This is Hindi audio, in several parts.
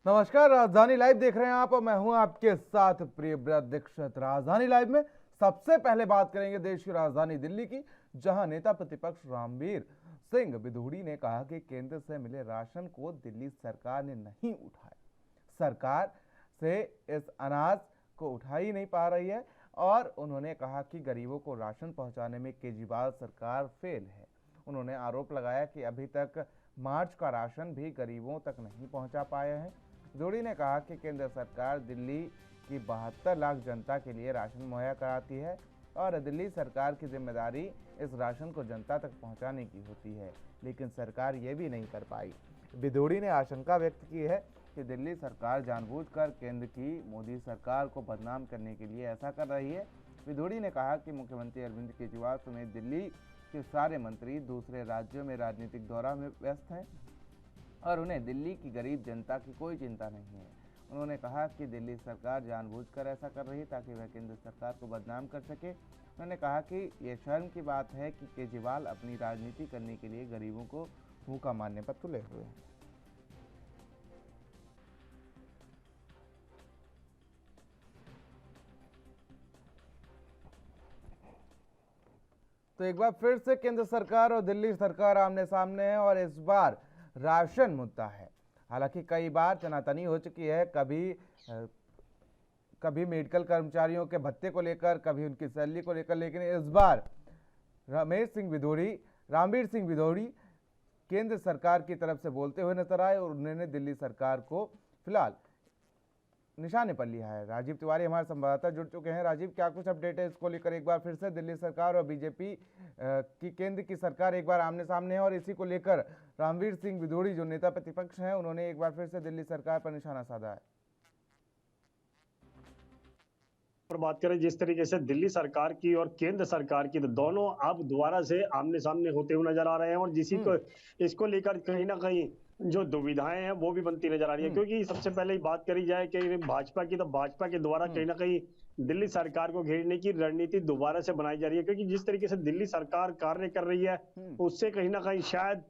नमस्कार, राजधानी लाइव देख रहे हैं आप और मैं हूं आपके साथ प्रियव्रत दीक्षित। राजधानी लाइव में सबसे पहले बात करेंगे देश की राजधानी दिल्ली की, जहां नेता प्रतिपक्ष रामवीर सिंह बिधूड़ी ने कहा कि केंद्र से मिले राशन को दिल्ली सरकार ने नहीं उठाया। सरकार से इस अनाज को उठा ही नहीं पा रही है और उन्होंने कहा कि गरीबों को राशन पहुंचाने में केजरीवाल सरकार फेल है। उन्होंने आरोप लगाया कि अभी तक मार्च का राशन भी गरीबों तक नहीं पहुंचा पाए हैं। जोड़ी ने कहा कि केंद्र सरकार दिल्ली की 72 लाख जनता के लिए राशन मुहैया कराती है और दिल्ली सरकार की जिम्मेदारी इस राशन को जनता तक पहुंचाने की होती है, लेकिन सरकार ये भी नहीं कर पाई। बिधूड़ी ने आशंका व्यक्त की है कि दिल्ली सरकार जानबूझकर केंद्र की मोदी सरकार को बदनाम करने के लिए ऐसा कर रही है। बिधूड़ी ने कहा कि मुख्यमंत्री अरविंद केजरीवाल समेत दिल्ली के सारे मंत्री दूसरे राज्यों में राजनीतिक दौरा में व्यस्त हैं और उन्हें दिल्ली की गरीब जनता की कोई चिंता नहीं है। उन्होंने कहा कि दिल्ली सरकार जानबूझकर ऐसा कर रही है ताकि वह केंद्र सरकार को बदनाम कर सके। उन्होंने कहा कि ये शर्म की बात है कि केजरीवाल अपनी राजनीति करने के लिए गरीबों को भूखा मारने पर तुले हुए हैं। तो एक बार फिर से केंद्र सरकार और दिल्ली सरकार आमने सामने है और इस बार राशन मुद्दा है। हालांकि कई बार तनातनी हो चुकी है, कभी मेडिकल कर्मचारियों के भत्ते को लेकर, कभी उनकी सैलरी को लेकर, लेकिन इस बार रामवीर सिंह बिधूड़ी केंद्र सरकार की तरफ से बोलते हुए नजर आए और उन्होंने दिल्ली सरकार को फिलहाल निशाने पर लिया है। राजीव तिवारी हमारे संवाददाता जुड़ चुके हैं। राजीव, क्या कुछ अपडेट है इसको लेकर? एक बार फिर से दिल्ली सरकार और बीजेपी की केंद्र की सरकार एक बार आमने सामने है और इसी को लेकर रामवीर सिंह बिधूड़ी जो नेता प्रतिपक्ष हैं उन्होंने एक बार फिर से दिल्ली सरकार पर निशाना साधा है। पर बात करें जिस तरीके से दिल्ली सरकार की और केंद्र सरकार की, तो दोनों अब दोबारा से आमने सामने होते हुए नजर आ रहे हैं और जिसी को इसको लेकर कहीं ना कहीं जो दुविधाएं हैं वो भी बनती नजर आ रही है। क्योंकि सबसे पहले बात करी जाए कि भाजपा की, तो भाजपा के द्वारा कहीं ना कहीं दिल्ली सरकार को घेरने की रणनीति दोबारा से बनाई जा रही है। क्योंकि जिस तरीके से दिल्ली सरकार कार्य कर रही है उससे कहीं ना कहीं शायद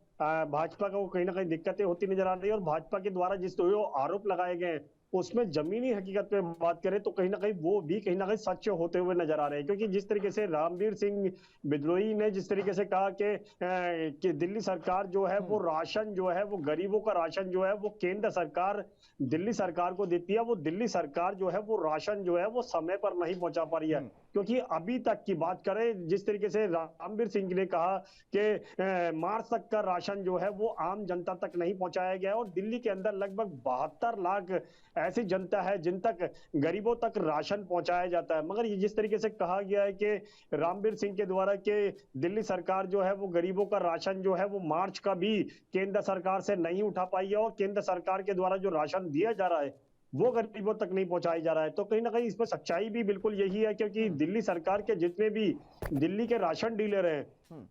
भाजपा को कहीं ना कहीं दिक्कतें होती नजर आ रही है और भाजपा के द्वारा जिस जो आरोप लगाए गए हैं उसमें जमीनी हकीकत पे बात करें तो कहीं ना कहीं वो भी कहीं ना कहीं सच होते हुए नजर आ रहे हैं। क्योंकि जिस तरीके से रामवीर सिंह बिधूड़ी ने जिस तरीके से कहा कि दिल्ली सरकार जो है वो राशन जो है वो गरीबों का राशन जो है वो केंद्र सरकार दिल्ली सरकार को देती है, वो दिल्ली सरकार जो है वो राशन जो है वो समय पर नहीं पहुंचा पा रही है। क्योंकि अभी तक की बात करें जिस तरीके से रामवीर सिंह ने कहा कि मार्च तक का राशन जो है वो आम जनता तक नहीं पहुंचाया गया और दिल्ली के अंदर लगभग 72 लाख ऐसी जनता है जिन तक गरीबों तक राशन पहुंचाया जाता है। मगर ये जिस तरीके से कहा गया है कि रामवीर सिंह के द्वारा कि दिल्ली सरकार जो है वो गरीबों का राशन जो है वो मार्च का भी केंद्र सरकार से नहीं उठा पाई है और केंद्र सरकार के द्वारा जो राशन दिया जा रहा है वो गरीबों तक नहीं पहुंचाया जा रहा है। तो कहीं ना कहीं इसमें सच्चाई भी बिल्कुल यही है। क्योंकि दिल्ली सरकार के जितने भी दिल्ली के राशन डीलर हैं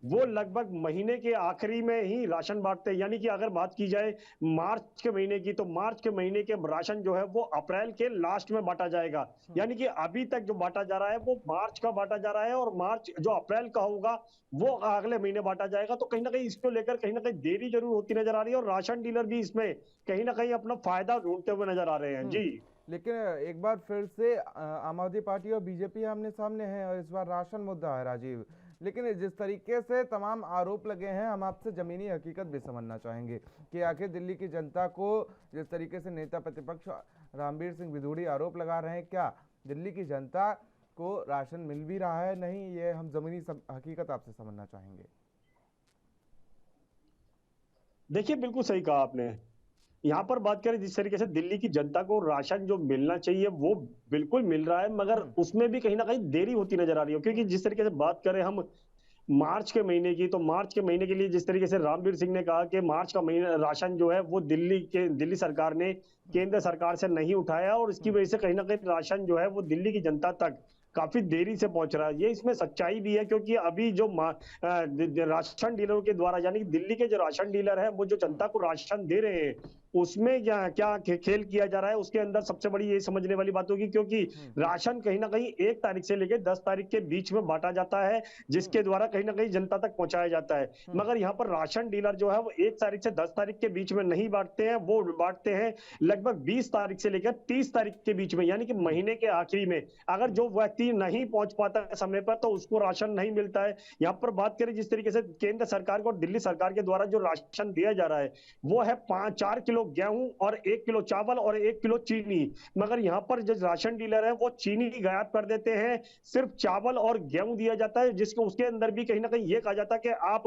वो लगभग महीने के आखिरी में ही राशन बांटते हैं। यानी कि अगर बात की जाए मार्च के महीने की, तो मार्च के महीने के राशन जो है वो अप्रैल के लास्ट में बांटा जाएगा। यानी कि अभी तक जो बांटा जा रहा है वो मार्च का बांटा जा रहा है और मार्च जो अप्रैल का होगा वो अगले महीने बांटा जाएगा। तो कहीं ना कहीं इसको लेकर कहीं ना कहीं देरी जरूर होती नजर आ रही है और राशन डीलर भी इसमें कहीं ना कहीं अपना फायदा ढूंढते हुए नजर आ रहे हैं। जी, लेकिन एक बार फिर से आम आदमी पार्टी और बीजेपी आमने सामने है और इस बार राशन मुद्दा है। राजीव, लेकिन जिस तरीके से तमाम आरोप लगे हैं, हम आपसे जमीनी हकीकत भी समझना चाहेंगे कि आखिर दिल्ली की जनता को जिस तरीके से नेता प्रतिपक्ष रामवीर सिंह बिधूड़ी आरोप लगा रहे हैं, क्या दिल्ली की जनता को राशन मिल भी रहा है नहीं, ये हम जमीनी हकीकत आपसे समझना चाहेंगे। देखिए बिल्कुल सही कहा आपने। यहाँ पर बात करें जिस तरीके से दिल्ली की जनता को राशन जो मिलना चाहिए वो बिल्कुल मिल रहा है, मगर उसमें भी कहीं ना कहीं देरी होती नजर आ रही है। क्योंकि जिस तरीके से बात करें हम मार्च के महीने की, तो मार्च के महीने के लिए जिस तरीके से रामवीर सिंह ने कहा कि मार्च का महीना राशन जो है वो दिल्ली सरकार ने केंद्र सरकार से नहीं उठाया और इसकी वजह से कहीं ना कहीं राशन जो है वो दिल्ली की जनता तक काफी देरी से पहुंच रहा है। ये इसमें सच्चाई भी है। क्योंकि अभी जो राशन डीलरों के द्वारा, यानी कि दिल्ली के जो राशन डीलर है वो जो जनता को राशन दे रहे हैं उसमें क्या क्या खेल किया जा रहा है, उसके अंदर सबसे बड़ी ये समझने वाली बात होगी, क्योंकि राशन कहीं ना कहीं 1 तारीख से लेकर 10 तारीख के बीच में बांटा जाता है, जिसके द्वारा कहीं ना कहीं जनता तक पहुंचाया जाता है। मगर यहाँ पर राशन डीलर जो है वो 1 तारीख से 10 तारीख के बीच में नहीं बांटते हैं, वो बांटते हैं लगभग 20 तारीख से लेकर 30 तारीख के बीच में, यानी कि महीने के आखिरी में। अगर जो व्यक्ति नहीं पहुंच पाता है समय पर तो उसको राशन नहीं मिलता है। यहाँ पर बात करें जिस तरीके से केंद्र सरकार को और दिल्ली सरकार के द्वारा जो राशन दिया जा रहा है वो है 4 किलो गेहूं और 1 किलो चावल और 1 किलो चीनी। मगर यहाँ पर जो राशन डीलर है वो चीनी गायब कर देते हैं, सिर्फ चावल और गेहूं दिया जाता है, जिसको उसके अंदर भी कहीं ना कहीं ये कहा जाता है कि आप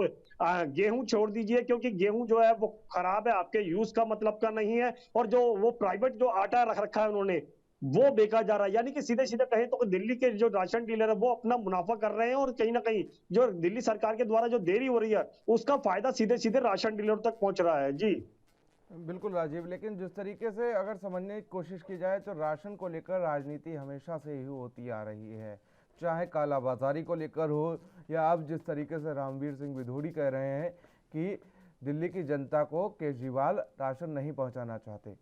गेहूं छोड़ दीजिए, क्योंकि गेहूं जो है वो खराब है, आपके यूज का मतलब का नहीं है, और जो वो प्राइवेट जो आटा रख रखा है उन्होंने वो बेचा जा रहा है। यानी कि सीधे सीधे कहें तो दिल्ली के जो राशन डीलर है वो अपना मुनाफा कर रहे हैं, और कहीं ना कहीं जो दिल्ली सरकार के द्वारा जो देरी हो रही है उसका फायदा सीधे सीधे राशन डीलर तक पहुंच रहा है। जी बिल्कुल राजीव, लेकिन जिस तरीके से अगर समझने की कोशिश की जाए तो राशन को लेकर राजनीति हमेशा से ही होती आ रही है, चाहे कालाबाजारी को लेकर हो या अब जिस तरीके से रामवीर सिंह विधोड़ी कह रहे हैं कि दिल्ली की जनता को केजरीवाल राशन नहीं पहुंचाना चाहते।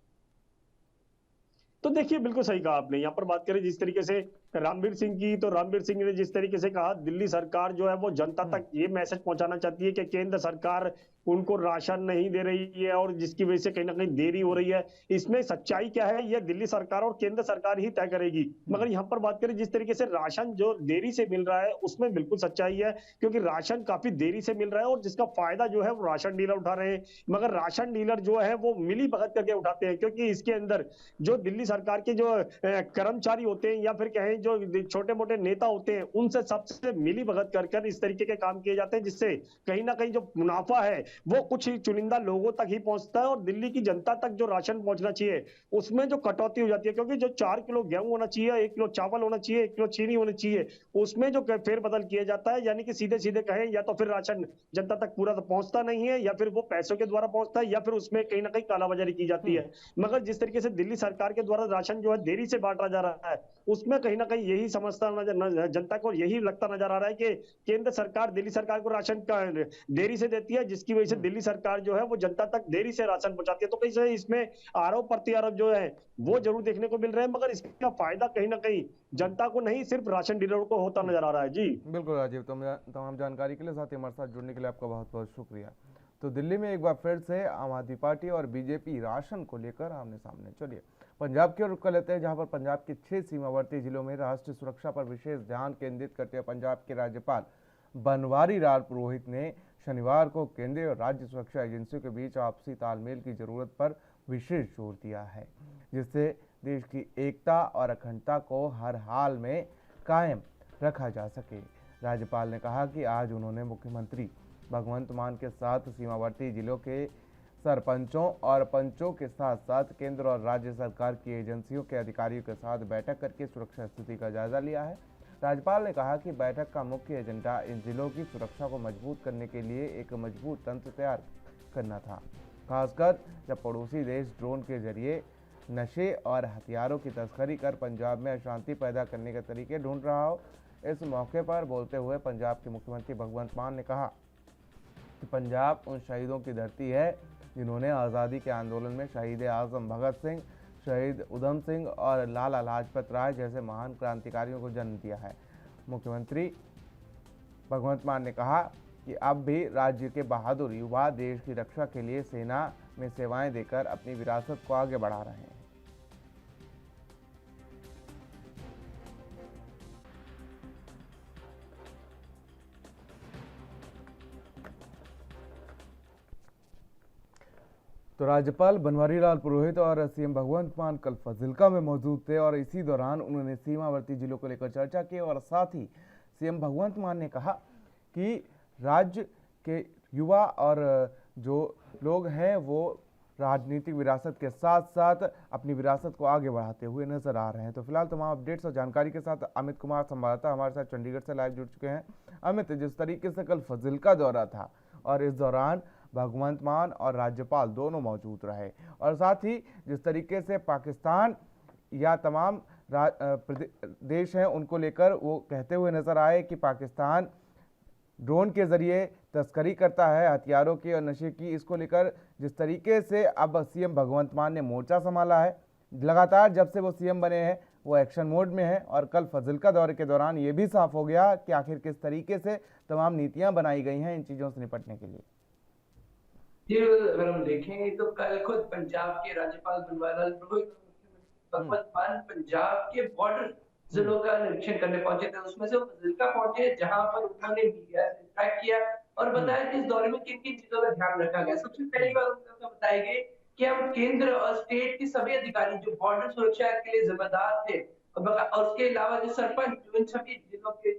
तो देखिए, बिल्कुल सही कहा आपने। यहाँ पर बात करें जिस तरीके से रामवीर सिंह की, तो रामवीर सिंह ने जिस तरीके से कहा दिल्ली सरकार जो है वो जनता तक ये मैसेज पहुंचाना चाहती है कि केंद्र सरकार उनको राशन नहीं दे रही है और जिसकी वजह से कहीं ना कहीं देरी हो रही है। इसमें सच्चाई क्या है यह दिल्ली सरकार और केंद्र सरकार ही तय करेगी। मगर यहाँ पर बात करें जिस तरीके से राशन जो देरी से मिल रहा है उसमें बिल्कुल सच्चाई है, क्योंकि राशन काफी देरी से मिल रहा है और जिसका फायदा जो है वो राशन डीलर उठा रहे हैं। मगर राशन डीलर जो है वो मिली भगत करके उठाते हैं, क्योंकि इसके अंदर जो दिल्ली सरकार के जो कर्मचारी होते हैं या फिर कहें जो छोटे मोटे नेता होते हैं उनसे सबसे मिली भगत कर कर इस तरीके के काम किए जाते हैं, जिससे कहीं ना कहीं जो मुनाफा है वो कुछ ही चुनिंदा लोगों तक ही पहुंचता है और दिल्ली की जनता तक जो राशन पहुंचना चाहिए उसमें जो कटौती हो जाती है। क्योंकि जो 4 किलो गेहूं होना चाहिए, 1 किलो चावल होना चाहिए, 1 किलो चीनी होनी चाहिए, उसमें जो फेरबदल किया जाता है, यानी कि सीधे सीधे कहें या तो फिर राशन जनता तक पूरा तो पहुंचता नहीं है, या फिर वो पैसों के द्वारा पहुंचता है, या फिर उसमें कहीं ना कहीं कालाबाजारी की जाती है। मगर जिस तरीके से दिल्ली सरकार के द्वारा राशन जो है देरी से बांटा जा रहा है उसमें कहीं ना कहीं यही समझता जनता को यही लगता नजर आ रहा है कि केंद्र सरकार दिल्ली सरकार को राशन का देरी से देती है, जिसकी वजह से दिल्ली सरकार जो है वो जनता तक देरी से राशन पहुंचाती है। तो कहीं से इसमें आरोप प्रत्यारोप जो है वो जरूर देखने को मिल रहे हैं, मगर इसका फायदा कहीं ना कहीं जनता को नहीं सिर्फ राशन डीलरों को होता नजर आ रहा है। जी बिल्कुल राजीव, तमाम जानकारी के लिए, साथ ही हमारे साथ जुड़ने के लिए आपका बहुत बहुत शुक्रिया। तो दिल्ली में एक बार फिर से आम आदमी पार्टी और बीजेपी राशन को लेकर आमने सामने। चलिए पंजाब की ओर रुख कर लेते हैं, जहां पर पंजाब के 6 सीमावर्ती जिलों में राष्ट्रीय सुरक्षा पर विशेष ध्यान केंद्रित करते हुए पंजाब के राज्यपाल बनवारी लाल पुरोहित ने शनिवार को केंद्रीय और राज्य सुरक्षा एजेंसियों के बीच आपसी तालमेल की जरूरत पर विशेष जोर दिया है, जिससे देश की एकता और अखंडता को हर हाल में कायम रखा जा सके। राज्यपाल ने कहा कि आज उन्होंने मुख्यमंत्री भगवंत मान के साथ सीमावर्ती जिलों के सरपंचों और पंचों के साथ साथ केंद्र और राज्य सरकार की एजेंसियों के अधिकारियों के साथ बैठक करके सुरक्षा स्थिति का जायजा लिया है। राज्यपाल ने कहा कि बैठक का मुख्य एजेंडा इन जिलों की सुरक्षा को मजबूत करने के लिए एक मजबूत तंत्र तैयार करना था, खासकर जब पड़ोसी देश ड्रोन के जरिए नशे और हथियारों की तस्करी कर पंजाब में अशांति पैदा करने के तरीके ढूंढ रहा हो। इस मौके पर बोलते हुए पंजाब के मुख्यमंत्री भगवंत मान ने कहा कि पंजाब उन शहीदों की धरती है जिन्होंने आज़ादी के आंदोलन में शहीद आजम भगत सिंह, शहीद उधम सिंह और लाला लाजपत राय जैसे महान क्रांतिकारियों को जन्म दिया है। मुख्यमंत्री भगवंत मान ने कहा कि अब भी राज्य के बहादुर युवा देश की रक्षा के लिए सेना में सेवाएं देकर अपनी विरासत को आगे बढ़ा रहे हैं। तो राज्यपाल बनवारी लाल पुरोहित और सीएम भगवंत मान कल फाजिल्का में मौजूद थे और इसी दौरान उन्होंने सीमावर्ती जिलों को लेकर चर्चा की और साथ ही सीएम भगवंत मान ने कहा कि राज्य के युवा और जो लोग हैं वो राजनीतिक विरासत के साथ साथ अपनी विरासत को आगे बढ़ाते हुए नजर आ रहे हैं। तो फिलहाल तमाम अपडेट्स और जानकारी के साथ अमित कुमार संवाददाता हमारे साथ चंडीगढ़ से लाइव जुड़ चुके हैं। अमित, जिस तरीके से कल फाजिल्का दौरा था और इस दौरान भगवंत मान और राज्यपाल दोनों मौजूद रहे और साथ ही जिस तरीके से पाकिस्तान या तमाम देश हैं उनको लेकर वो कहते हुए नजर आए कि पाकिस्तान ड्रोन के जरिए तस्करी करता है हथियारों की और नशे की। इसको लेकर जिस तरीके से अब सीएम भगवंत मान ने मोर्चा संभाला है, लगातार जब से वो सीएम बने हैं वो एक्शन मोड में है। और कल फजिल्का दौरे के दौरान ये भी साफ हो गया कि आखिर किस तरीके से तमाम नीतियां बनाई गई हैं इन चीज़ों से निपटने के लिए। जी, अगर हम देखेंगे तो कल खुद पंजाब के राज्यपाल बनवारीलाल प्रोहित और मुख्यमंत्री भगवंत मान पंजाब के बॉर्डर जिलों का निरीक्षण करने पहुंचे थे। उसमें से वो फजिल्का पहुंचे, जहां पर उन्होंने मीडिया से इंटरेक्ट किया और बताया कि इस दौरे में किन किन चीजों का ध्यान रखा गया। सबसे पहली बात उनको बताई गई कि हम केंद्र और स्टेट के सभी अधिकारी जो बॉर्डर सुरक्षा के लिए जिम्मेदार थे और उसके अलावा जो सरपंच जो इन सभी जिलों के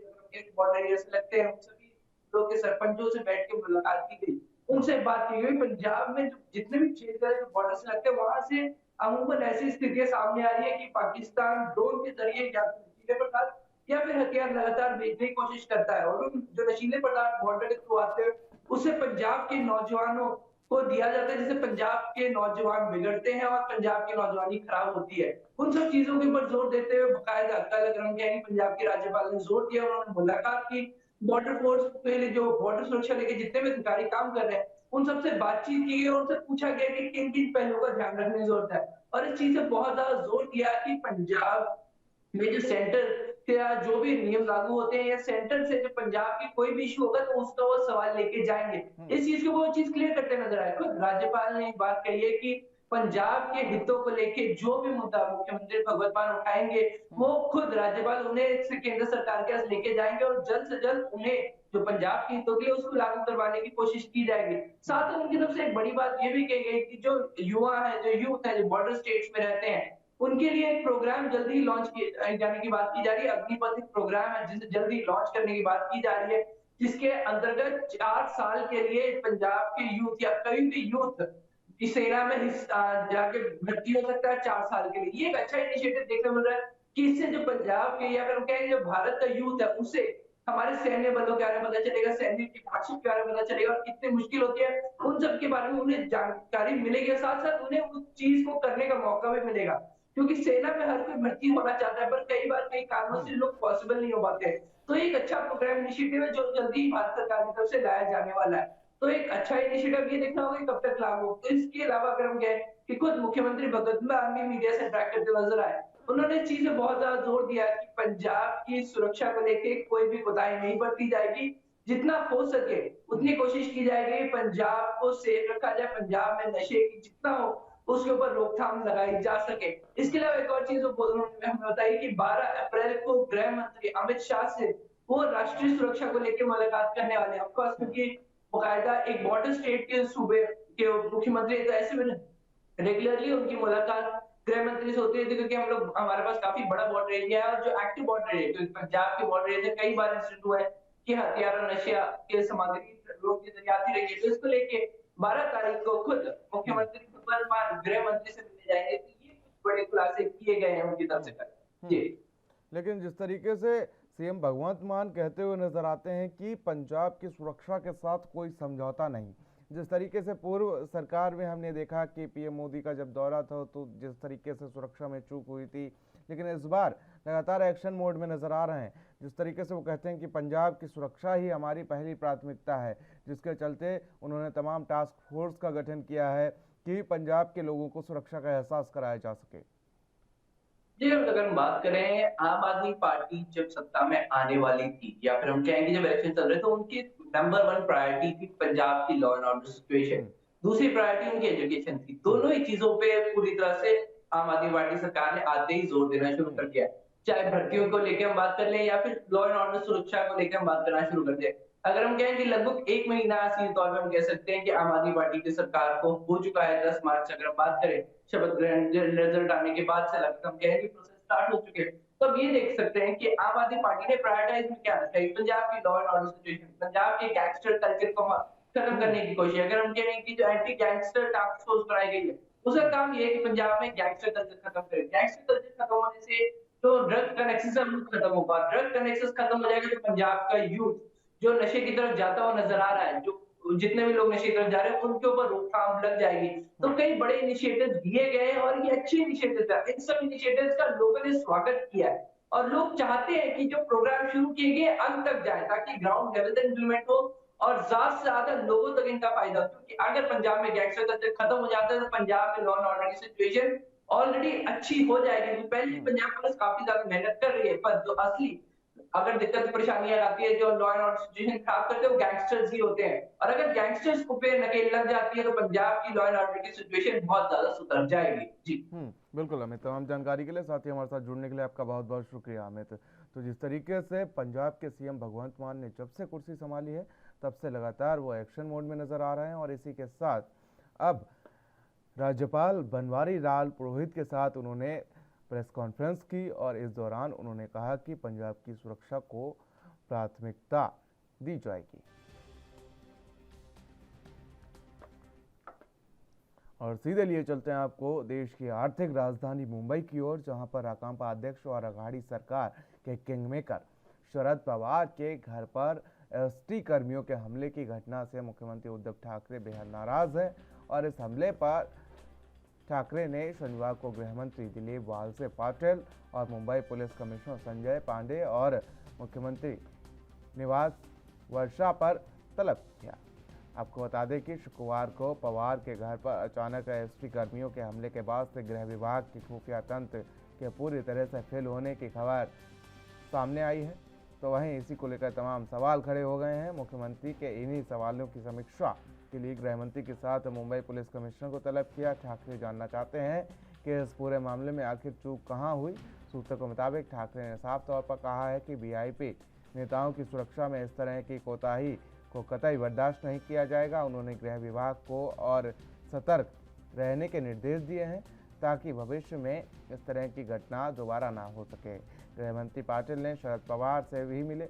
बॉर्डर एरिया से लगते हैं, उन सभी जिलों के सरपंचों से बैठ के मुलाकात की गई, उनसे बात की गई। पंजाब में जो जितने भी क्षेत्र है जो बॉर्डर से लगते हैं, वहां से अमूमन ऐसी स्थितियां सामने आ रही है कि पाकिस्तान ड्रोन के जरिए या तो नशीले पदार्थ या फिर हथियार लगातार भेजने की कोशिश करता है, और उन जो नशीले पदार्थ बॉर्डर के थ्रू आते हैं उसे पंजाब के नौजवानों को दिया जाता है, जिससे पंजाब के नौजवान बिगड़ते हैं और पंजाब की नौजवानी खराब होती है। उन सब चीजों के ऊपर जोर देते हुए बकायदा कल अगर हम कहें पंजाब के राज्यपाल ने जोर दिया, उन्होंने मुलाकात की बॉर्डर फोर्स के लिए जो बॉर्डर सुरक्षा लेके जितने भी अधिकारी काम कर रहे हैं उन सबसे बातचीत की गई और उनसे पूछा गया कि किन किन पहलुओं का ध्यान रखने की जरूरत है। और इस चीज से बहुत ज्यादा जोर दिया कि पंजाब में जो सेंटर या जो भी नियम लागू होते हैं या सेंटर से जो पंजाब की कोई भी इशू होगा तो उसका वो सवाल लेके जाएंगे। इस चीज को वो चीज क्लियर करते नजर आए। खुद राज्यपाल ने एक बात कही है कि पंजाब के हितों को लेके जो भी मुद्दा मुख्यमंत्री भगवंत मान उठाएंगे वो खुद राज्यपाल उन्हें केंद्र सरकार के पास लेके जाएंगे और जल्द से जल्द उन्हें जो पंजाब की हितों के लिए उसको लागू करवाने की कोशिश की जाएगी। साथ ही उनकी तरफ से एक बड़ी बात ये भी कही गई कि जो युवा है, जो यूथ है, जो बॉर्डर स्टेट्स में रहते हैं, उनके लिए एक प्रोग्राम जल्दी लॉन्च किए जाने की बात की जा रही है। अग्निपथ एक प्रोग्राम है जिसे जल्दी लॉन्च करने की बात की जा रही है, जिसके अंतर्गत 4 साल के लिए पंजाब के यूथ या कोई भी यूथ इस सेना में जाके भर्ती हो सकता है 4 साल के लिए। ये एक अच्छा इनिशिएटिव देखने मिल रहा है कि इससे जो पंजाब के या फिर हम कहेंगे जो भारत का यूथ है उसे हमारे सैन्य बलों के बारे में पता चलेगा, सैन्य की खासियत के बारे में पता चलेगा और कितनी मुश्किल होती है उन सब के बारे में उन्हें जानकारी मिलेगी। साथ साथ उन्हें उस चीज को करने का मौका भी मिलेगा, क्योंकि सेना में हर कोई भर्ती होना चाहता है पर कई बार कई कारणों से लोग पॉसिबल नहीं हो पाते। तो एक अच्छा प्रोग्राम इनिशिएटिव है जो जल्दी ही भारत सरकार की तरफ से लाया जाने वाला है। तो एक अच्छा इनिशिएटिव ये देखना होगा कि कब तक लागू हो। तो इसके अलावा अगर हम कहें कि खुद मुख्यमंत्री भगवंत मान भी मीडिया से इंटरेक्ट करते नजर आए, उन्होंने इस चीज में बहुत ज्यादा जोर दिया कि पंजाब की सुरक्षा को लेके कोई भी कोताही नहीं बरती जाएगी। जितना हो सके उतनी कोशिश की जाएगी पंजाब को सेफ रखा जाए, पंजाब में नशे की जितना हो उसके ऊपर रोकथाम लगाई जा सके। इसके अलावा एक और चीज हमें बताई कि 12 अप्रैल को गृह मंत्री अमित शाह से वो राष्ट्रीय सुरक्षा को लेकर मुलाकात करने वाले हैं। ऑफकोर्स क्योंकि बाकायदा एक बॉर्डर स्टेट के सूबे के मुख्यमंत्री तो ऐसे में रेगुलरली उनकी मुलाकात गृह मंत्री से होती रहती है, क्योंकि हम लोग हमारे पास काफी बड़ा बॉर्डर एरिया है और जो एक्टिव बॉर्डर एरिया क्योंकि पंजाब के बॉर्डर एरिया कई बार इंसिडेंट हुआ है कि हथियार और नशा के सामग्री रोड के जरिए आती रही है। तो इसको लेके 12 तारीख को खुद मुख्यमंत्री भगवंत मान गृह मंत्री से मिलने जाएंगे। तो ये कुछ बड़े खुलासे किए गए हैं उनकी तरफ से। जी, लेकिन जिस तरीके से सीएम भगवंत मान कहते हुए नजर आते हैं कि पंजाब की सुरक्षा के साथ कोई समझौता नहीं, जिस तरीके से पूर्व सरकार में हमने देखा कि पीएम मोदी का जब दौरा था तो जिस तरीके से सुरक्षा में चूक हुई थी, लेकिन इस बार लगातार एक्शन मोड में नजर आ रहे हैं। जिस तरीके से वो कहते हैं कि पंजाब की सुरक्षा ही हमारी पहली प्राथमिकता है, जिसके चलते उन्होंने तमाम टास्क फोर्स का गठन किया है कि पंजाब के लोगों को सुरक्षा का एहसास कराया जा सके। जी, अगर हम बात करें आम आदमी पार्टी जब सत्ता में आने वाली थी या फिर हम कहेंगे जब इलेक्शन चल रहे थे, तो उनकी नंबर 1 प्रायोरिटी थी पंजाब की लॉ एंड ऑर्डर सिचुएशन, दूसरी प्रायोरिटी उनकी एजुकेशन थी। दोनों ही चीजों पे पूरी तरह से आम आदमी पार्टी सरकार ने आते ही जोर देना शुरू कर दिया, चाहे भर्तियों को लेकर हम बात कर लें या फिर लॉ एंड ऑर्डर सुरक्षा को लेकर हम बात करना शुरू कर दें। अगर हम कहें कि लगभग 1 महीना सीधे तौर पे हम कह सकते हैं कि आम आदमी पार्टी की सरकार को हो चुका है। 10 मार्च अगर हम बात करें शपथ ग्रहण रिजल्ट आने के बाद से लगभग हम कहें कि प्रोसेस स्टार्ट हो चुके हैं। तो अब ये देख सकते हैं कि आम आदमी पार्टी ने प्रायोरिटाइज में क्या रखा है, पंजाब की law and order situation, Punjab के गैंगस्टर कल्चर को खत्म करने की कोशिश। अगर हम कहें कि जो एंटी गैंगस्टर टास्क फोर्स बनाई गई है उसका काम ये है कि पंजाब में गैंगस्टर कल्चर खत्म करें। गैंगस्टर कल्चर खत्म होने से तो ड्रग का नेक्सस खत्म होगा, ड्रग का नेक्सस खत्म हो जाएगा तो पंजाब का यूथ जो नशे की तरफ जाता हुआ नजर आ रहा है, जो जितने भी लोग नशे की तरफ जा रहे हैं उनके ऊपर रोकथाम लग जाएगी। तो कई बड़े इनिशिएटिव दिए गए हैं और ये अच्छे इनिशिएटिव है। इन सब इनिशिएटिव्स का लोगों ने स्वागत किया है। और लोग चाहते हैं कि जो प्रोग्राम शुरू किए गए अंत तक जाए, ताकि ग्राउंड लेवल तक इम्प्लीमेंट हो और ज्यादा से ज्यादा लोगों तक इनका फायदा हो। क्योंकि अगर पंजाब में गैंगस्टर कल्चर खत्म हो जाता है तो पंजाब में लॉ एंड ऑर्डर की सिचुएशन ऑलरेडी अच्छी हो जाएगी, क्योंकि पहले पंजाब पुलिस काफी ज्यादा मेहनत कर रही है, पर जो असली अगर दिक्कत परेशानियां आती है, जो लॉ एंड ऑर्डर सिचुएशन खराब करते हैं, वो गैंगस्टर्स ही होते हैं। और अगर गैंगस्टर्स को पे नकेल लग जाती है तो पंजाब की लॉ एंड ऑर्डर की सिचुएशन बहुत ज्यादा सुधर जाएगी। जी बिल्कुल अमित, तमाम जानकारी के लिए, साथ ही हमारे साथ जुड़ने के लिए आपका बहुत बहुत शुक्रिया अमित। तो जिस तरीके से पंजाब के सीएम भगवंत मान ने जब से कुर्सी संभाली है तब से लगातार वो एक्शन मोड में नजर आ रहे हैं, और इसी के साथ अब राज्यपाल बनवारी लाल पुरोहित के साथ उन्होंने प्रेस कॉन्फ्रेंस की, और इस दौरान उन्होंने कहा कि पंजाब की सुरक्षा को प्राथमिकता दी जाएगी। और सीधे लिए चलते हैं आपको देश की आर्थिक राजधानी मुंबई की ओर, जहां पर राकांपा अध्यक्ष और अघाड़ी सरकार के किंगमेकर शरद पवार के घर पर एसटी कर्मियों के हमले की घटना से मुख्यमंत्री उद्धव ठाकरे बेहद नाराज है। और इस हमले पर ठाकरे ने शनिवार को गृह मंत्री दिलीप वालसे पाटिल और मुंबई पुलिस कमिश्नर संजय पांडे और मुख्यमंत्री निवास वर्षा पर तलब किया। आपको बता दें कि शुक्रवार को पवार के घर पर अचानक एसटी कर्मियों के हमले के बाद से गृह विभाग के खुफिया तंत्र के पूरी तरह से फेल होने की खबर सामने आई है। तो वहीं इसी को लेकर तमाम सवाल खड़े हो गए हैं। मुख्यमंत्री के इन्हीं सवालों की समीक्षा के लिए गृह मंत्री के साथ मुंबई पुलिस कमिश्नर को तलब किया। ठाकरे जानना चाहते हैं कि इस पूरे मामले में आखिर चूक कहां हुई। सूत्रों के मुताबिक ठाकरे ने साफ तौर पर कहा है कि वीआईपी नेताओं की सुरक्षा में इस तरह की कोताही को कतई बर्दाश्त नहीं किया जाएगा। उन्होंने गृह विभाग को और सतर्क रहने के निर्देश दिए हैं ताकि भविष्य में इस तरह की घटना दोबारा ना हो सके। गृह मंत्री पाटिल ने शरद पवार से भी मिले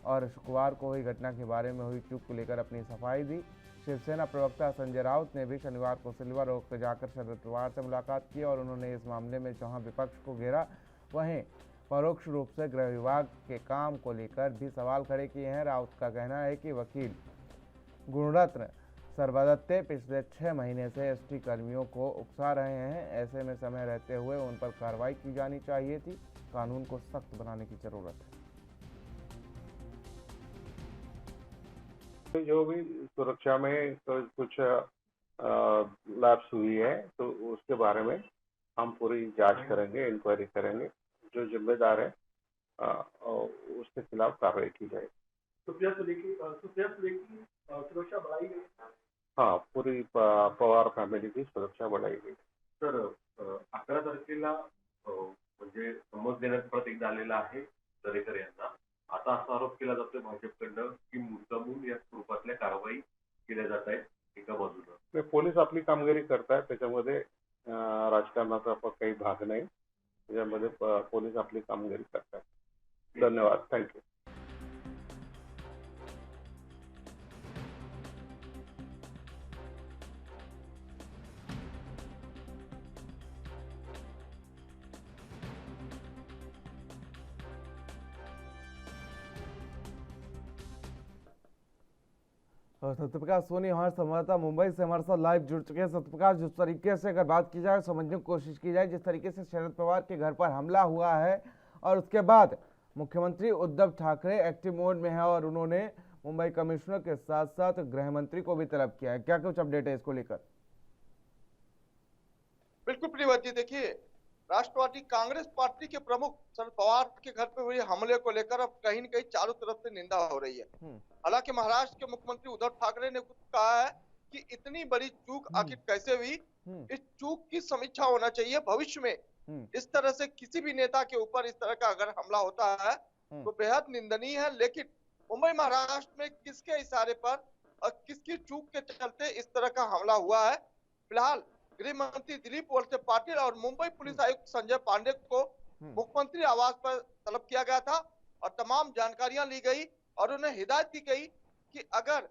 और शुक्रवार को हुई घटना के बारे में हुई चूक को लेकर अपनी सफाई दी। शिवसेना प्रवक्ता संजय राउत ने भी शनिवार को सिल्वर ओक पर जाकर शरद पवार से मुलाकात की और उन्होंने इस मामले में जहां विपक्ष को घेरा, वहीं परोक्ष रूप से गृह विभाग के काम को लेकर भी सवाल खड़े किए हैं। राउत का कहना है कि वकील गुणरत्न सर्वदत्ते पिछले 6 महीने से एसटी कर्मियों को उकसा रहे हैं। ऐसे में समय रहते हुए उन पर कार्रवाई की जानी चाहिए थी। कानून को सख्त बनाने की जरूरत है। जो भी सुरक्षा में कुछ लैप्स हुई है तो उसके बारे में हम पूरी जांच करेंगे, इंक्वायरी करेंगे। जो जिम्मेदार है उसके खिलाफ कार्रवाई की जाएगी। सुप्रिया सुले की सुरक्षा बढ़ाई गई। हाँ, पूरी पवार फॅमिली की सुरक्षा बढ़ाई गई। सर 11 तारखेला म्हणजे समज देण्यात परत एकदा आलेला आहे दरेकर यांना। आता असा आरोप केला जातोय भाजपकडनं की मुद्दामून या स्वरूपातल्या कारवाई केल्या जात आहेत एका बाजूला। पोलीस आपली कामगिरी करतायत, त्याच्यामध्ये राजकारणाचा काही भाग नाही। त्याच्यामध्ये पोलीस आपली कामगिरी करतायत। धन्यवाद, थँक्यू। और सत्यप्रकाश सोनी हमारे संवाददाता मुंबई से हमारे साथ लाइव जुड़ चुके हैं। सत्यप्रकाश, जिस तरीके से अगर बात की जाए, समझने की कोशिश की जाए, जिस तरीके से शरद पवार के घर पर हमला हुआ है और उसके बाद मुख्यमंत्री उद्धव ठाकरे एक्टिव मोड में है और उन्होंने मुंबई कमिश्नर के साथ साथ गृह मंत्री को भी तलब किया है, क्या कुछ अपडेट है इसको लेकर? बिल्कुल प्रियवत जी, देखिए राष्ट्रवादी कांग्रेस पार्टी के प्रमुख शरद पवार के घर पे हुए हमले को लेकर अब कहीं न कहीं चारों तरफ से निंदा हो रही है। हालांकि महाराष्ट्र के मुख्यमंत्री उद्धव ठाकरे ने खुद कहा है कि इतनी बड़ी चूक आखिर कैसे हुई, इस चूक की समीक्षा होना चाहिए। भविष्य में इस तरह से किसी भी नेता के ऊपर इस तरह का अगर हमला होता है तो बेहद निंदनीय है। लेकिन मुंबई महाराष्ट्र में किसके इशारे पर और किसकी चूक के चलते इस तरह का हमला हुआ है, फिलहाल गृह मंत्री दिलीप वळसे पाटिल और मुंबई पुलिस आयुक्त संजय पांडे को मुख्यमंत्री आवास पर तलब किया गया था और तमाम जानकारियां ली गई और उन्हें हिदायत दी गई कि अगर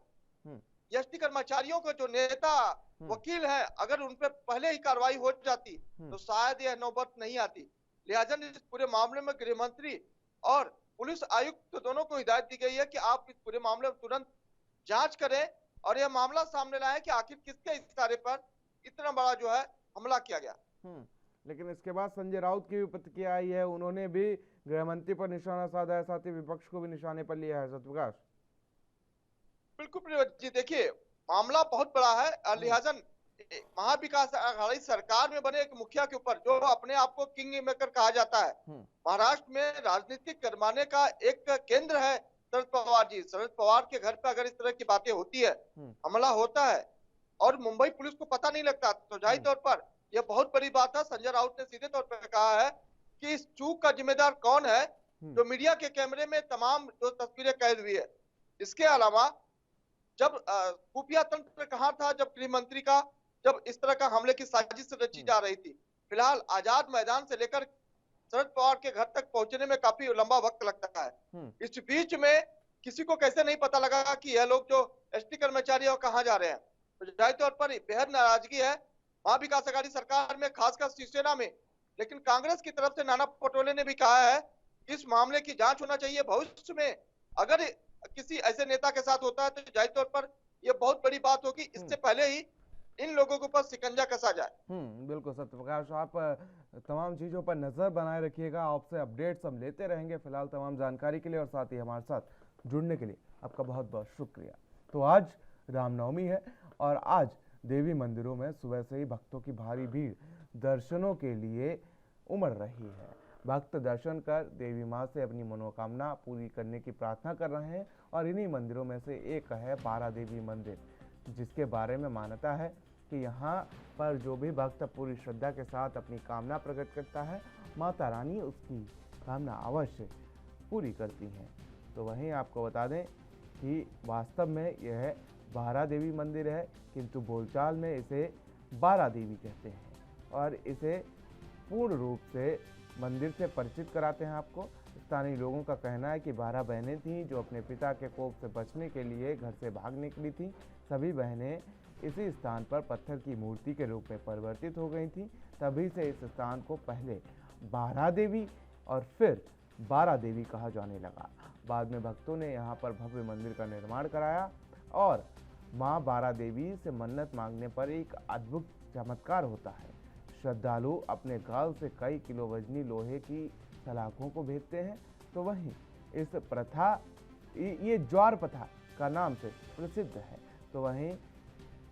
एसटी कर्मचारियों का जो नेता वकील है, अगर उन पर पहले ही कार्रवाई हो जाती तो शायद यह नौबत नहीं आती। लिहाजा इस पूरे मामले में गृह मंत्री और पुलिस आयुक्त दोनों को हिदायत दी गई है कि आप इस पूरे मामले में तुरंत जांच करें और यह मामला सामने लाए कि आखिर किसके इशारे पर इतना बड़ा जो है हमला किया गया। लेकिन इसके बाद संजय राउत की भी प्रतिक्रिया आई है, उन्होंने भी गृह मंत्री पर निशाना साधा है, साथ ही विपक्ष को भी निशाने पर लिया है। सत्यप्रकाश। बिल्कुल प्रियव्रत जी, देखिए मामला बहुत बड़ा है। लिहाजन महाविकास अघाड़ी सरकार में बने एक मुखिया के ऊपर, जो अपने आप को किंग मेकर कहा जाता है, महाराष्ट्र में राजनीतिक गरमाने का एक केंद्र है शरद पवार जी। शरद पवार के घर पे अगर इस तरह की बातें होती है, हमला होता है और मुंबई पुलिस को पता नहीं लगता, तो जाहिर तौर पर यह बहुत बड़ी बात है। संजय राउत ने सीधे तौर पर कहा है कि इस चूक का जिम्मेदार कौन है, जो मीडिया के कैमरे में तमाम जो तस्वीरें कैद हुई है। इसके अलावा जब खुफिया तंत्र कहाँ था, जब गृह मंत्री का, जब इस तरह का हमले की साजिश रची जा रही थी। फिलहाल आजाद मैदान से लेकर शरद पवार के घर तक पहुंचने में काफी लंबा वक्त लगता है। इस बीच में किसी को कैसे नहीं पता लगा कि यह लोग जो एसटी कर्मचारी है वो कहाँ जा रहे हैं। तो जाहिर तौर पर बेहद नाराजगी है महाविकास अघाड़ी सरकार में, खासकर शिवसेना में। लेकिन कांग्रेस की तरफ से नाना पटोले ने भी कहा है इस मामले की जांच होना चाहिए। भविष्य में अगर किसी ऐसे नेता के साथ होता है तो जाहिर तौर पर यह बहुत बड़ी बात होगी। इससे पहले ही इन लोगों के ऊपर शिकंजा कसा जाए। बिल्कुल सत्यप्रकाश, आप तमाम चीजों पर नजर बनाए रखिएगा, आपसे अपडेट्स हम लेते रहेंगे। फिलहाल तमाम जानकारी के लिए और साथ ही हमारे साथ जुड़ने के लिए आपका बहुत बहुत शुक्रिया। तो आज रामनवमी है और आज देवी मंदिरों में सुबह से ही भक्तों की भारी भीड़ दर्शनों के लिए उमड़ रही है। भक्त दर्शन कर देवी माँ से अपनी मनोकामना पूरी करने की प्रार्थना कर रहे हैं और इन्हीं मंदिरों में से एक है बारा देवी मंदिर, जिसके बारे में मान्यता है कि यहाँ पर जो भी भक्त पूरी श्रद्धा के साथ अपनी कामना प्रकट करता है, माता रानी उसकी कामना अवश्य पूरी करती हैं। तो वहीं आपको बता दें कि वास्तव में यह बारा देवी मंदिर है, किंतु बोलचाल में इसे बारा देवी कहते हैं और इसे पूर्ण रूप से मंदिर से परिचित कराते हैं आपको। स्थानीय लोगों का कहना है कि 12 बहनें थीं जो अपने पिता के कोप से बचने के लिए घर से भाग निकली थीं। सभी बहनें इसी स्थान पर पत्थर की मूर्ति के रूप में परिवर्तित हो गई थीं। तभी से इस स्थान को पहले बारा देवी और फिर बारा देवी कहा जाने लगा। बाद में भक्तों ने यहाँ पर भव्य मंदिर का निर्माण कराया और माँ बारा देवी से मन्नत मांगने पर एक अद्भुत चमत्कार होता है। श्रद्धालु अपने गाल से कई किलो वजनी लोहे की सलाखों को भेजते हैं। तो वहीं इस प्रथा, ये ज्वार प्रथा का नाम से प्रसिद्ध है। तो वहीं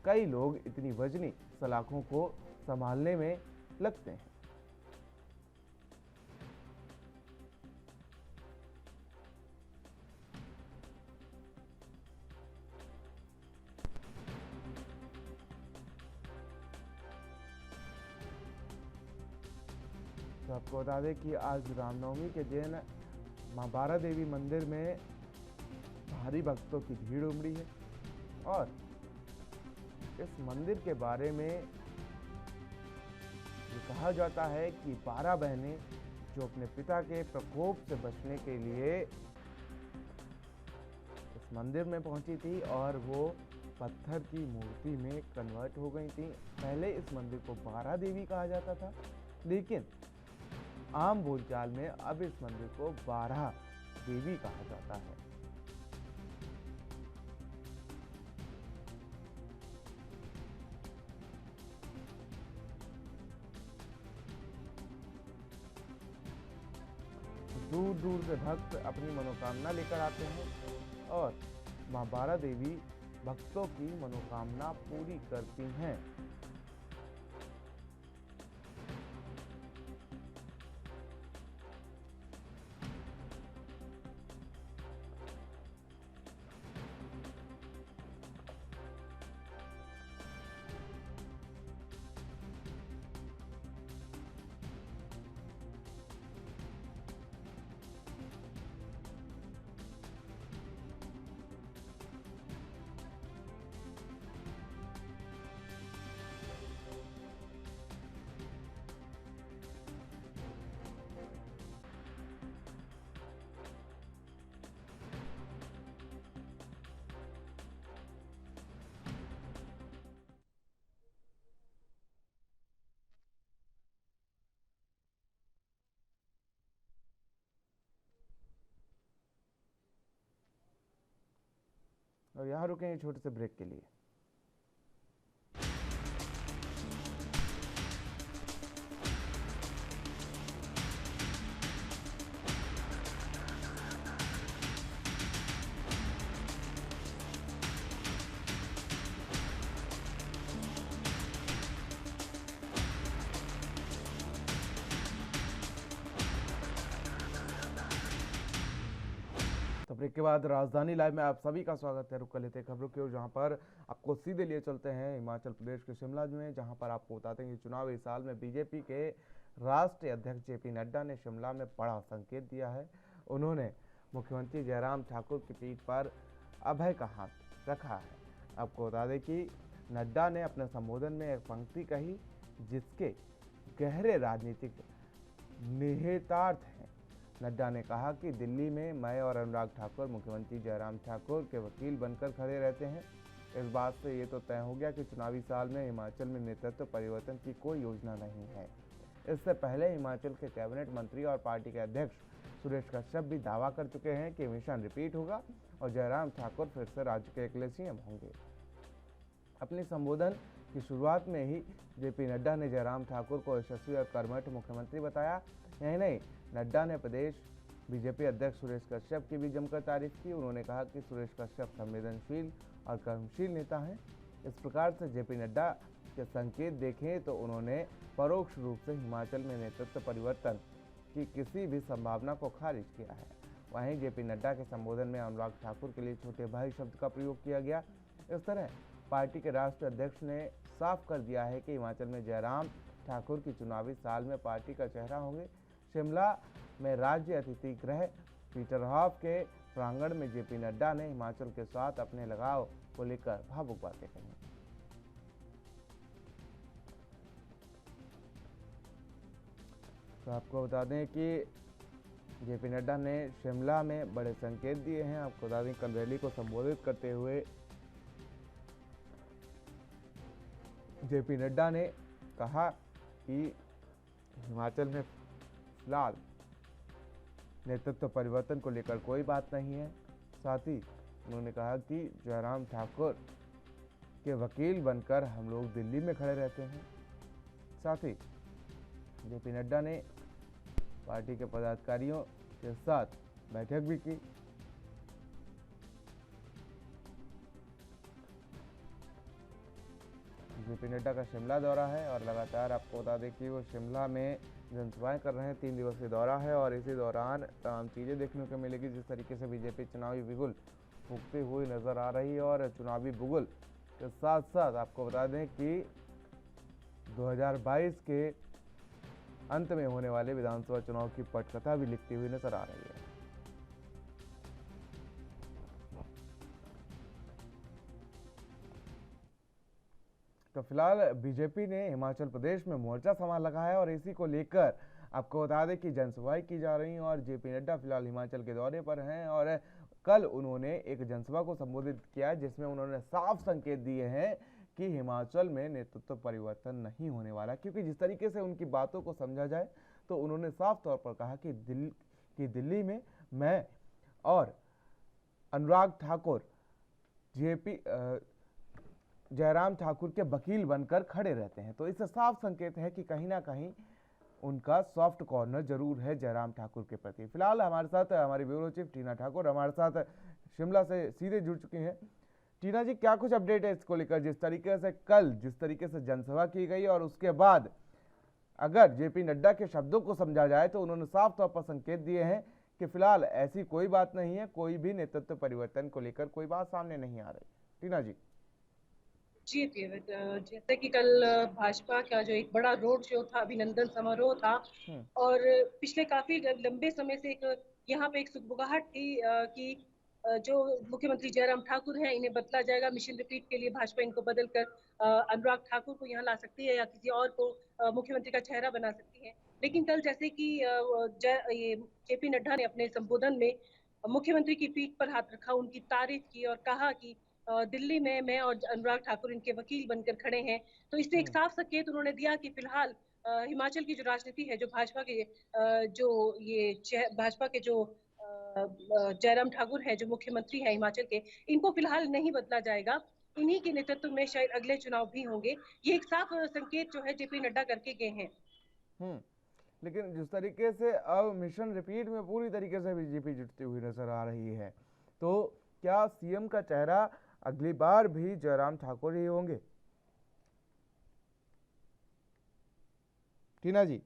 कई लोग इतनी वजनी सलाखों को संभालने में लगते हैं। तो आपको बता दें कि आज रामनवमी के दिन मां बारा देवी मंदिर में भारी भक्तों की भीड़ उमड़ी है और इस मंदिर के बारे में ये कहा जाता है कि 12 बहनें जो अपने पिता के प्रकोप से बचने के लिए इस मंदिर में पहुंची थी और वो पत्थर की मूर्ति में कन्वर्ट हो गई थी। पहले इस मंदिर को बारा देवी कहा जाता था, लेकिन आम बोलचाल में अब इस मंदिर को बारा देवी कहा जाता है। दूर दूर से भक्त अपनी मनोकामना लेकर आते हैं और मां बारा देवी भक्तों की मनोकामना पूरी करती हैं। और यहाँ रुकेंगे छोटे से ब्रेक के लिए। ब्रेक के बाद राजधानी लाइव में आप सभी का स्वागत है। रुक कर लेते हैं खबरों की ओर, जहां पर आपको सीधे लिए चलते हैं हिमाचल प्रदेश के शिमला में, जहां पर आपको बताते हैं कि चुनावी साल में बीजेपी के राष्ट्रीय अध्यक्ष जेपी नड्डा ने शिमला में बड़ा संकेत दिया है। उन्होंने मुख्यमंत्री जयराम ठाकुर की पीठ पर अभय का हाथ रखा है। आपको बता दें कि नड्डा ने अपने संबोधन में एक पंक्ति कही जिसके गहरे राजनीतिक निहितार्थ हैं। नड्डा ने कहा कि दिल्ली में मैं और अनुराग ठाकुर मुख्यमंत्री जयराम ठाकुर के वकील बनकर खड़े रहते हैं। इस बात से ये तो तय हो गया कि चुनावी साल में हिमाचल में नेतृत्व परिवर्तन की कोई योजना नहीं है। इससे पहले हिमाचल के कैबिनेट मंत्री और पार्टी के अध्यक्ष सुरेश कश्यप भी दावा कर चुके हैं कि मिशन रिपीट होगा और जयराम ठाकुर फिर से राज्य के अगले सीएम होंगे। अपने संबोधन की शुरुआत में ही जेपी नड्डा ने जयराम ठाकुर को यशस्वी और कर्मठ मुख्यमंत्री बताया। यही नहीं, नड्डा ने प्रदेश बीजेपी अध्यक्ष सुरेश कश्यप की भी जमकर तारीफ की। उन्होंने कहा कि सुरेश कश्यप संवेदनशील और कर्मशील नेता हैं। इस प्रकार से जेपी नड्डा के संकेत देखें तो उन्होंने परोक्ष रूप से हिमाचल में नेतृत्व परिवर्तन की किसी भी संभावना को खारिज किया है। वहीं जेपी नड्डा के संबोधन में अनुराग ठाकुर के लिए छोटे भाई शब्द का प्रयोग किया गया। इस तरह पार्टी के राष्ट्रीय अध्यक्ष ने साफ कर दिया है कि हिमाचल में जयराम ठाकुर की चुनावी साल में पार्टी का चेहरा होंगे। शिमला में राज्य अतिथि गृह पीटर हॉफ के प्रांगण में जेपी नड्डा ने हिमाचल के साथ अपने लगाव को लेकर भावुक बातें कही। तो आपको बता दें कि जेपी नड्डा ने शिमला में बड़े संकेत दिए हैं। आपको बता दें कल रैली को संबोधित करते हुए जेपी नड्डा ने कहा कि हिमाचल में फिलहाल नेतृत्व परिवर्तन को लेकर कोई बात नहीं है। साथ ही उन्होंने कहा कि जयराम ठाकुर के वकील बनकर हम लोग दिल्ली में खड़े रहते हैं। साथ ही जेपी नड्डा ने पार्टी के पदाधिकारियों के साथ बैठक भी की। जेपी नड्डा का शिमला दौरा है और लगातार आपको बता दें कि वो शिमला में जनसभाएं कर रहे हैं। 3 दिवसीय दौरा है और इसी दौरान तमाम चीज़ें देखने को मिलेगी। जिस तरीके से बीजेपी चुनावी बिगुल फूंकती हुई नजर आ रही है और चुनावी बिगुल के साथ साथ आपको बता दें कि 2022 के अंत में होने वाले विधानसभा चुनाव की पटकथा भी लिखती हुई नजर आ रही है। तो फिलहाल बीजेपी ने हिमाचल प्रदेश में मोर्चा संभाल रखा है और इसी को लेकर आपको बता दें कि जनसभाएं की जा रही हैं और जेपी नड्डा फिलहाल हिमाचल के दौरे पर हैं और कल उन्होंने एक जनसभा को संबोधित किया है जिसमें उन्होंने साफ संकेत दिए हैं कि हिमाचल में नेतृत्व परिवर्तन नहीं होने वाला। क्योंकि जिस तरीके से उनकी बातों को समझा जाए तो उन्होंने साफ तौर पर कहा कि दिल्ली में मैं और अनुराग ठाकुर जयराम ठाकुर के वकील बनकर खड़े रहते हैं। तो इससे साफ संकेत है कि कहीं ना कहीं उनका सॉफ्ट कॉर्नर जरूर है जयराम ठाकुर के प्रति। फिलहाल हमारे साथ हमारी ब्यूरो चीफ टीना ठाकुर हमारे साथ शिमला से सीधे जुड़ चुकी हैं। टीना जी, क्या कुछ अपडेट है इसको लेकर? जिस तरीके से जनसभा की गई और उसके बाद अगर जेपी नड्डा के शब्दों को समझा जाए तो उन्होंने साफ तौर पर संकेत दिए हैं कि फिलहाल ऐसी कोई बात नहीं है, कोई भी नेतृत्व परिवर्तन को लेकर कोई बात सामने नहीं आ रही। टीना जी। जी देविद, जैसे कि कल भाजपा का जो एक बड़ा रोड शो था, अभिनंदन समारोह था और पिछले काफी लंबे समय से यहाँ पे एक सुगबुगाहट थी कि जो मुख्यमंत्री जयराम ठाकुर हैं इन्हें बदला जाएगा। मिशन रिपीट के लिए भाजपा इनको बदलकर अनुराग ठाकुर को यहाँ ला सकती है या किसी और को मुख्यमंत्री का चेहरा बना सकती है। लेकिन कल जैसे कि ये जेपी नड्डा ने अपने संबोधन में मुख्यमंत्री की पीठ पर हाथ रखा, उनकी तारीफ की और कहा कि दिल्ली में मैं और अनुराग ठाकुर इनके वकील बनकर खड़े हैं। तो इससे एक साफ संकेत उन्होंने दिया कि फिलहाल हिमाचल की जो राजनीति है, जो भाजपा के जो जयराम ठाकुर है, जो मुख्यमंत्री है हिमाचल के, इनको फिलहाल नहीं बदला जाएगा। इन्हीं के नेतृत्व में शायद अगले चुनाव भी होंगे। ये एक साफ संकेत जो है जेपी नड्डा करके गए हैं। लेकिन जिस तरीके से अब मिशन रिपीट में पूरी तरीके से बीजेपी जुटती हुई नजर आ रही है, तो क्या सीएम का चेहरा अगली बार भी जयराम ठाकुर ही होंगे? टीना जी,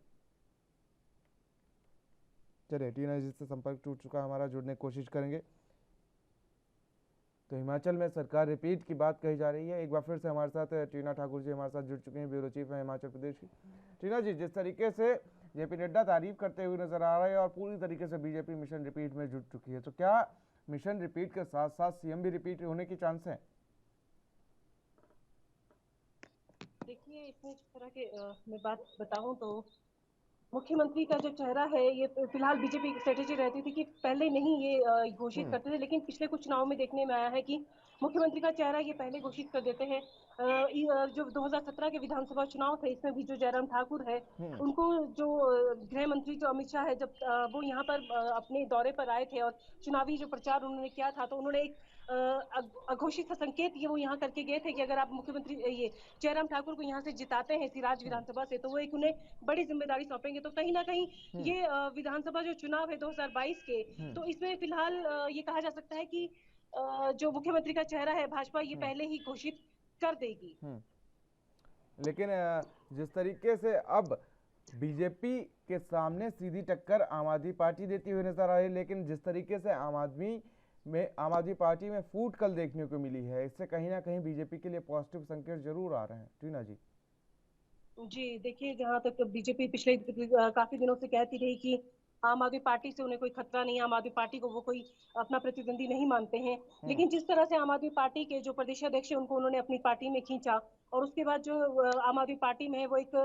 चलिए टीना जी से संपर्क टूट चुका हमारा, जुड़ने की कोशिश करेंगे। तो हिमाचल में सरकार रिपीट की बात कही जा रही है। एक बार फिर से हमारे साथ टीना ठाकुर जी हमारे साथ जुड़ चुके हैं, ब्यूरो चीफ है हिमाचल प्रदेश की। टीना जी, जिस तरीके से जेपी नड्डा तारीफ करते हुए नजर आ रहे हैं और पूरी तरीके से बीजेपी मिशन रिपीट में जुट चुकी है, तो क्या मिशन रिपीट के साथ साथ सीएम भी रिपीट होने की चांस है? देखिए, इसमें जिस तरह के मैं बात बताऊं तो मुख्यमंत्री का जो चेहरा है, ये फिलहाल बीजेपी की स्ट्रेटेजी रहती थी कि पहले नहीं ये घोषित करते थे, लेकिन पिछले कुछ चुनाव में देखने में आया है कि मुख्यमंत्री का चेहरा ये पहले घोषित कर देते हैं। जो 2017 के विधानसभा चुनाव थे, इसमें भी जो जयराम ठाकुर है, उनको जो गृह मंत्री जो अमित शाह है, जब वो यहाँ पर अपने दौरे पर आए थे और चुनावी जो प्रचार उन्होंने किया था, तो उन्होंने एक अघोषित संकेत ये वो यहाँ करके गए थे कि अगर आप मुख्यमंत्री ये जयराम ठाकुर को यहाँ से जिताते हैं सिराज विधानसभा से, तो वो एक उन्हें बड़ी जिम्मेदारी सौंपेंगे। तो कहीं ना कहीं ये विधानसभा जो चुनाव है 2022 के, तो इसमें फिलहाल ये कहा जा सकता है कि जो मुख्यमंत्री का चेहरा है भाजपा ये पहले ही घोषित कर देगी। लेकिन जिस तरीके से अब बीजेपी के सामने सीधी टक्कर आम आदमी पार्टी देती हुई नजर आ रही है, लेकिन जिस तरीके से आम आदमी पार्टी में फूट कल देखने को मिली है, इससे कहीं ना कहीं बीजेपी के लिए पॉजिटिव संकेत जरूर आ रहे हैं। टीना जी। जी देखिए, जहां तक बीजेपी पिछले काफी दिनों से कहती रही कि आम आदमी पार्टी से उन्हें कोई खतरा नहीं, आम आदमी पार्टी को वो कोई अपना प्रतिद्वंदी नहीं मानते हैं, लेकिन जिस तरह से आम आदमी पार्टी के जो प्रदेश अध्यक्ष है उनको उन्होंने अपनी पार्टी में खींचा, और उसके बाद जो आम आदमी पार्टी में है वो एक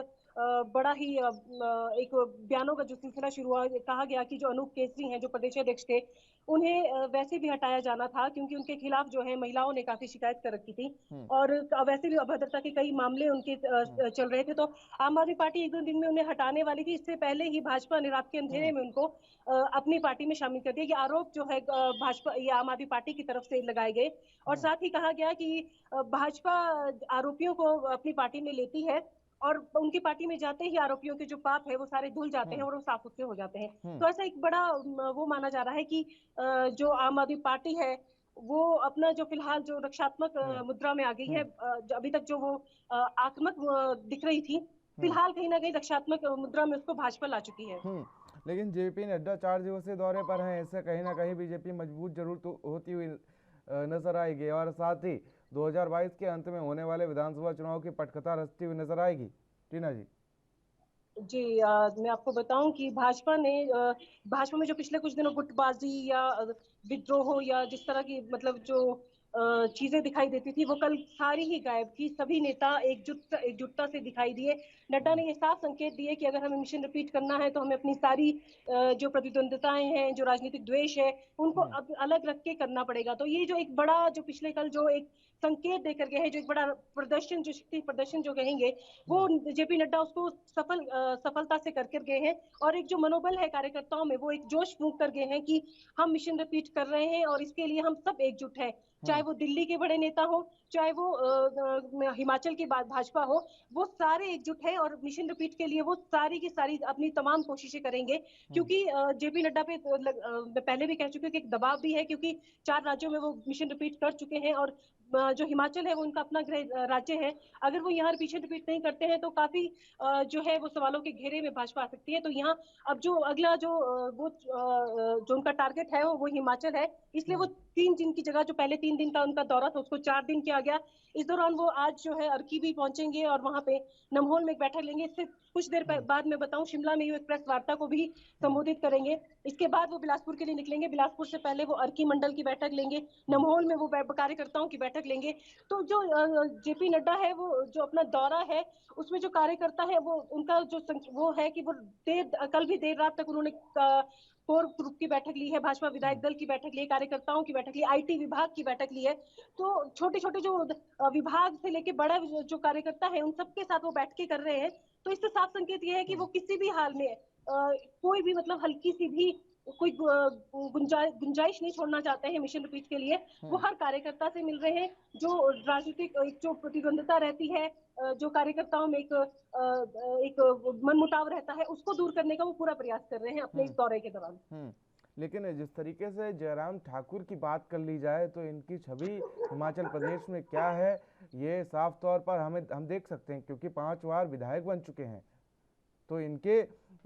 बड़ा ही एक बयानों का जो सिलसिला शुरू हुआ, कहा गया कि जो अनूप केसरी हैं जो प्रदेश अध्यक्ष थे, उन्हें वैसे भी हटाया जाना था क्योंकि उनके खिलाफ जो है महिलाओं ने काफी शिकायत कर रखी थी और वैसे भी अभद्रता के कई मामले उनके चल रहे थे। तो आम आदमी पार्टी एक दो दिन में उन्हें हटाने वाली थी, इससे पहले ही भाजपा ने रात के अंधेरे में उनको अपनी पार्टी में शामिल कर दिया। ये आरोप जो है भाजपा ये आम आदमी पार्टी की तरफ से लगाए गए, और साथ ही कहा गया कि भाजपा आरोपियों को अपनी पार्टी में लेती है और उनकी पार्टी में जाते ही आरोपियों के जो पाप है वो सारे धुल जाते हैं और वो साफ सुथरे हो जाते हैं। तो ऐसा एक बड़ा वो माना जा रहा है कि जो आम आदमी पार्टी है वो अपना जो फिलहाल जो रक्षात्मक मुद्रा में आ गई है, अभी तक जो वो आक्रामक दिख रही थी, फिलहाल कहीं ना कहीं रक्षात्मक मुद्रा में उसको भाजपा ला चुकी है। लेकिन जेपी नड्डा 4 दिवसीय दौरे पर हैं, इससे कहीं ना कहीं बीजेपी मजबूत जरूर तो होती हुई नजर आएगी और साथ ही 2022 के अंत में होने वाले विधानसभा चुनाव की पटकथा रचती हुई नजर आएगी। टीना जी। जी मैं आपको बताऊं कि भाजपा में जो पिछले कुछ दिनों गुटबाजी या विद्रोह या जिस तरह की मतलब जो चीजें दिखाई देती थी वो कल सारी ही गायब थी। सभी नेता एकजुटता से दिखाई दिए। नड्डा ने ये साफ संकेत दिए कि अगर हमें मिशन रिपीट करना है तो हमें अपनी सारी जो प्रतिद्वंदिताएं हैं, जो राजनीतिक द्वेष है, उनको अब अलग रख के करना पड़ेगा। तो ये जो एक बड़ा जो पिछले कल जो एक संकेत देकर गए हैं, जो एक बड़ा प्रदर्शन जो शक्ति प्रदर्शन जो कहेंगे, वो जेपी नड्डा उसको सफलता से कर गए हैं। और एक जो मनोबल है कार्यकर्ताओं में, वो एक जोश फूंक कर गए हैं कि हम मिशन रिपीट कर रहे हैं और इसके लिए हम सब एकजुट हैं। चाहे वो दिल्ली के बड़े नेता हो, चाहे वो हिमाचल की भाजपा हो, वो सारे एकजुट हैं और मिशन रिपीट के लिए वो सारी की सारी अपनी तमाम कोशिशें करेंगे। क्योंकि जेपी नड्डा पे मैं पहले भी कह चुकी हूँ कि एक दबाव भी है, क्योंकि 4 राज्यों में वो मिशन रिपीट कर चुके हैं और जो हिमाचल है वो उनका अपना गृह राज्य है। अगर वो यहाँ मिशन रिपीट नहीं करते हैं तो काफी जो है वो सवालों के घेरे में भाजपा आ सकती है। तो यहाँ अब जो अगला जो उनका टारगेट है वो हिमाचल है, इसलिए वो 3 दिन की जगह जो पहले 3 दिन का उनका दौरा था उसको 4 दिन किया गया। इस दौरान वो आज जो है अर्की भी पहुंचेंगे और वहां पे नमहोल में एक बैठक लेंगे। इससे कुछ देर बाद मैं बताऊं शिमला में एक प्रेस वार्ता को भी संबोधित करेंगे। इसके बाद वो बिलासपुर के लिए निकलेंगे। बिलासपुर से पहले वो अर्की मंडल की बैठक लेंगे, नमहोल में वो कार्यकर्ताओं की बैठक लेंगे। तो जो जेपी नड्डा है वो जो अपना दौरा है उसमें जो कार्यकर्ता है वो उनका जो वो है कि वो कल भी देर रात तक उन्होंने कोर ग्रुप की बैठक ली है, भाजपा विधायक दल की बैठक ली है, कार्यकर्ताओं की बैठक ली, आईटी विभाग की बैठक ली है। तो छोटे छोटे जो विभाग से लेके बड़ा जो कार्यकर्ता है उन सबके साथ वो बैठकें कर रहे हैं। तो इससे साफ संकेत ये है कि वो किसी भी हाल में कोई भी मतलब हल्की सी भी कोई गुंजाइश नहीं छोड़ना चाहते हैं मिशन रिपीट के लिए। वो हर कार्यकर्ता से मिल रहे हैं। जो राजनीतिक जो प्रतिद्वंदिता रहती है, जो कार्यकर्ताओं में एक मनमुटाव रहता है, उसको दूर करने का वो पूरा प्रयास कर रहे हैं अपने इस दौरे के दौरान। लेकिन जिस तरीके से जयराम ठाकुर की बात कर ली जाए तो इनकी छवि हिमाचल प्रदेश में क्या है ये साफ तौर पर हम देख सकते हैं, क्योंकि 5 बार विधायक बन चुके हैं। तो इनके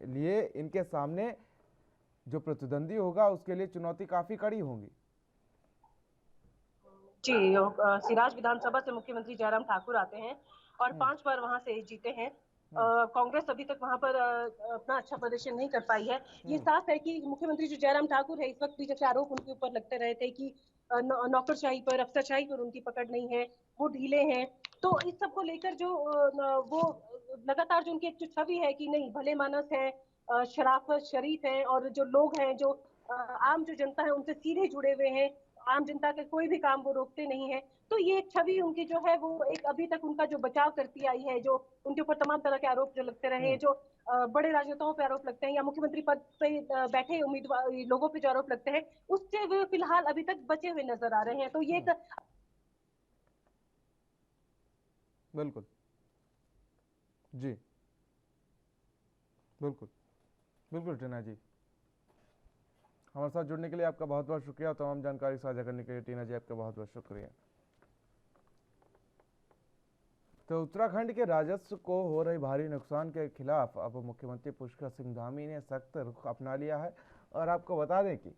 लिए इनके सामने जो प्रतिद्वंदी होगा उसके लिए चुनौती काफी कड़ी होगी। जी, सिराज विधानसभा से मुख्यमंत्री जयराम ठाकुर आते हैं और 5 बार वहां से जीते हैं। कांग्रेस अभी तक वहां पर अपना अच्छा प्रदर्शन नहीं कर पाई है। ये साफ है कि मुख्यमंत्री जो जयराम ठाकुर है, इस वक्त भी जैसे आरोप उनके ऊपर लगते रहे थे कि नौकरशाही पर, अफसरशाही पर उनकी पकड़ नहीं है, वो ढीले हैं। तो इस सब को लेकर जो वो लगातार जो उनकी एक जो छवि है कि नहीं भले मानस है, शराफत शरीफ है, और जो लोग हैं जो आम जो जनता है उनसे सीधे जुड़े हुए हैं, आम जनता के कोई भी काम वो रोकते नहीं है। तो ये एक छवि उनकी जो है वो एक अभी तक उनका जो बचाव करती आई है, जो उनके ऊपर तमाम तरह के आरोप जो लगते रहे, जो बड़े राजनेताओं पे आरोप लगते हैं या मुख्यमंत्री पद पे बैठे उम्मीदवार लोगों पे जो आरोप लगते हैं, उससे वे फिलहाल अभी तक बचे हुए नजर आ रहे हैं। तो ये एक बिल्कुल जी, बिल्कुल बिल्कुल टीना जी, हमारे साथ जुड़ने के लिए आपका बहुत बहुत शुक्रिया और तमाम जानकारी साझा करने के लिए टीना जी आपका बहुत बहुत शुक्रिया। तो उत्तराखंड के राजस्व को हो रही भारी नुकसान के खिलाफ अब मुख्यमंत्री पुष्कर सिंह धामी ने सख्त रुख अपना लिया है और आपको बता दें कि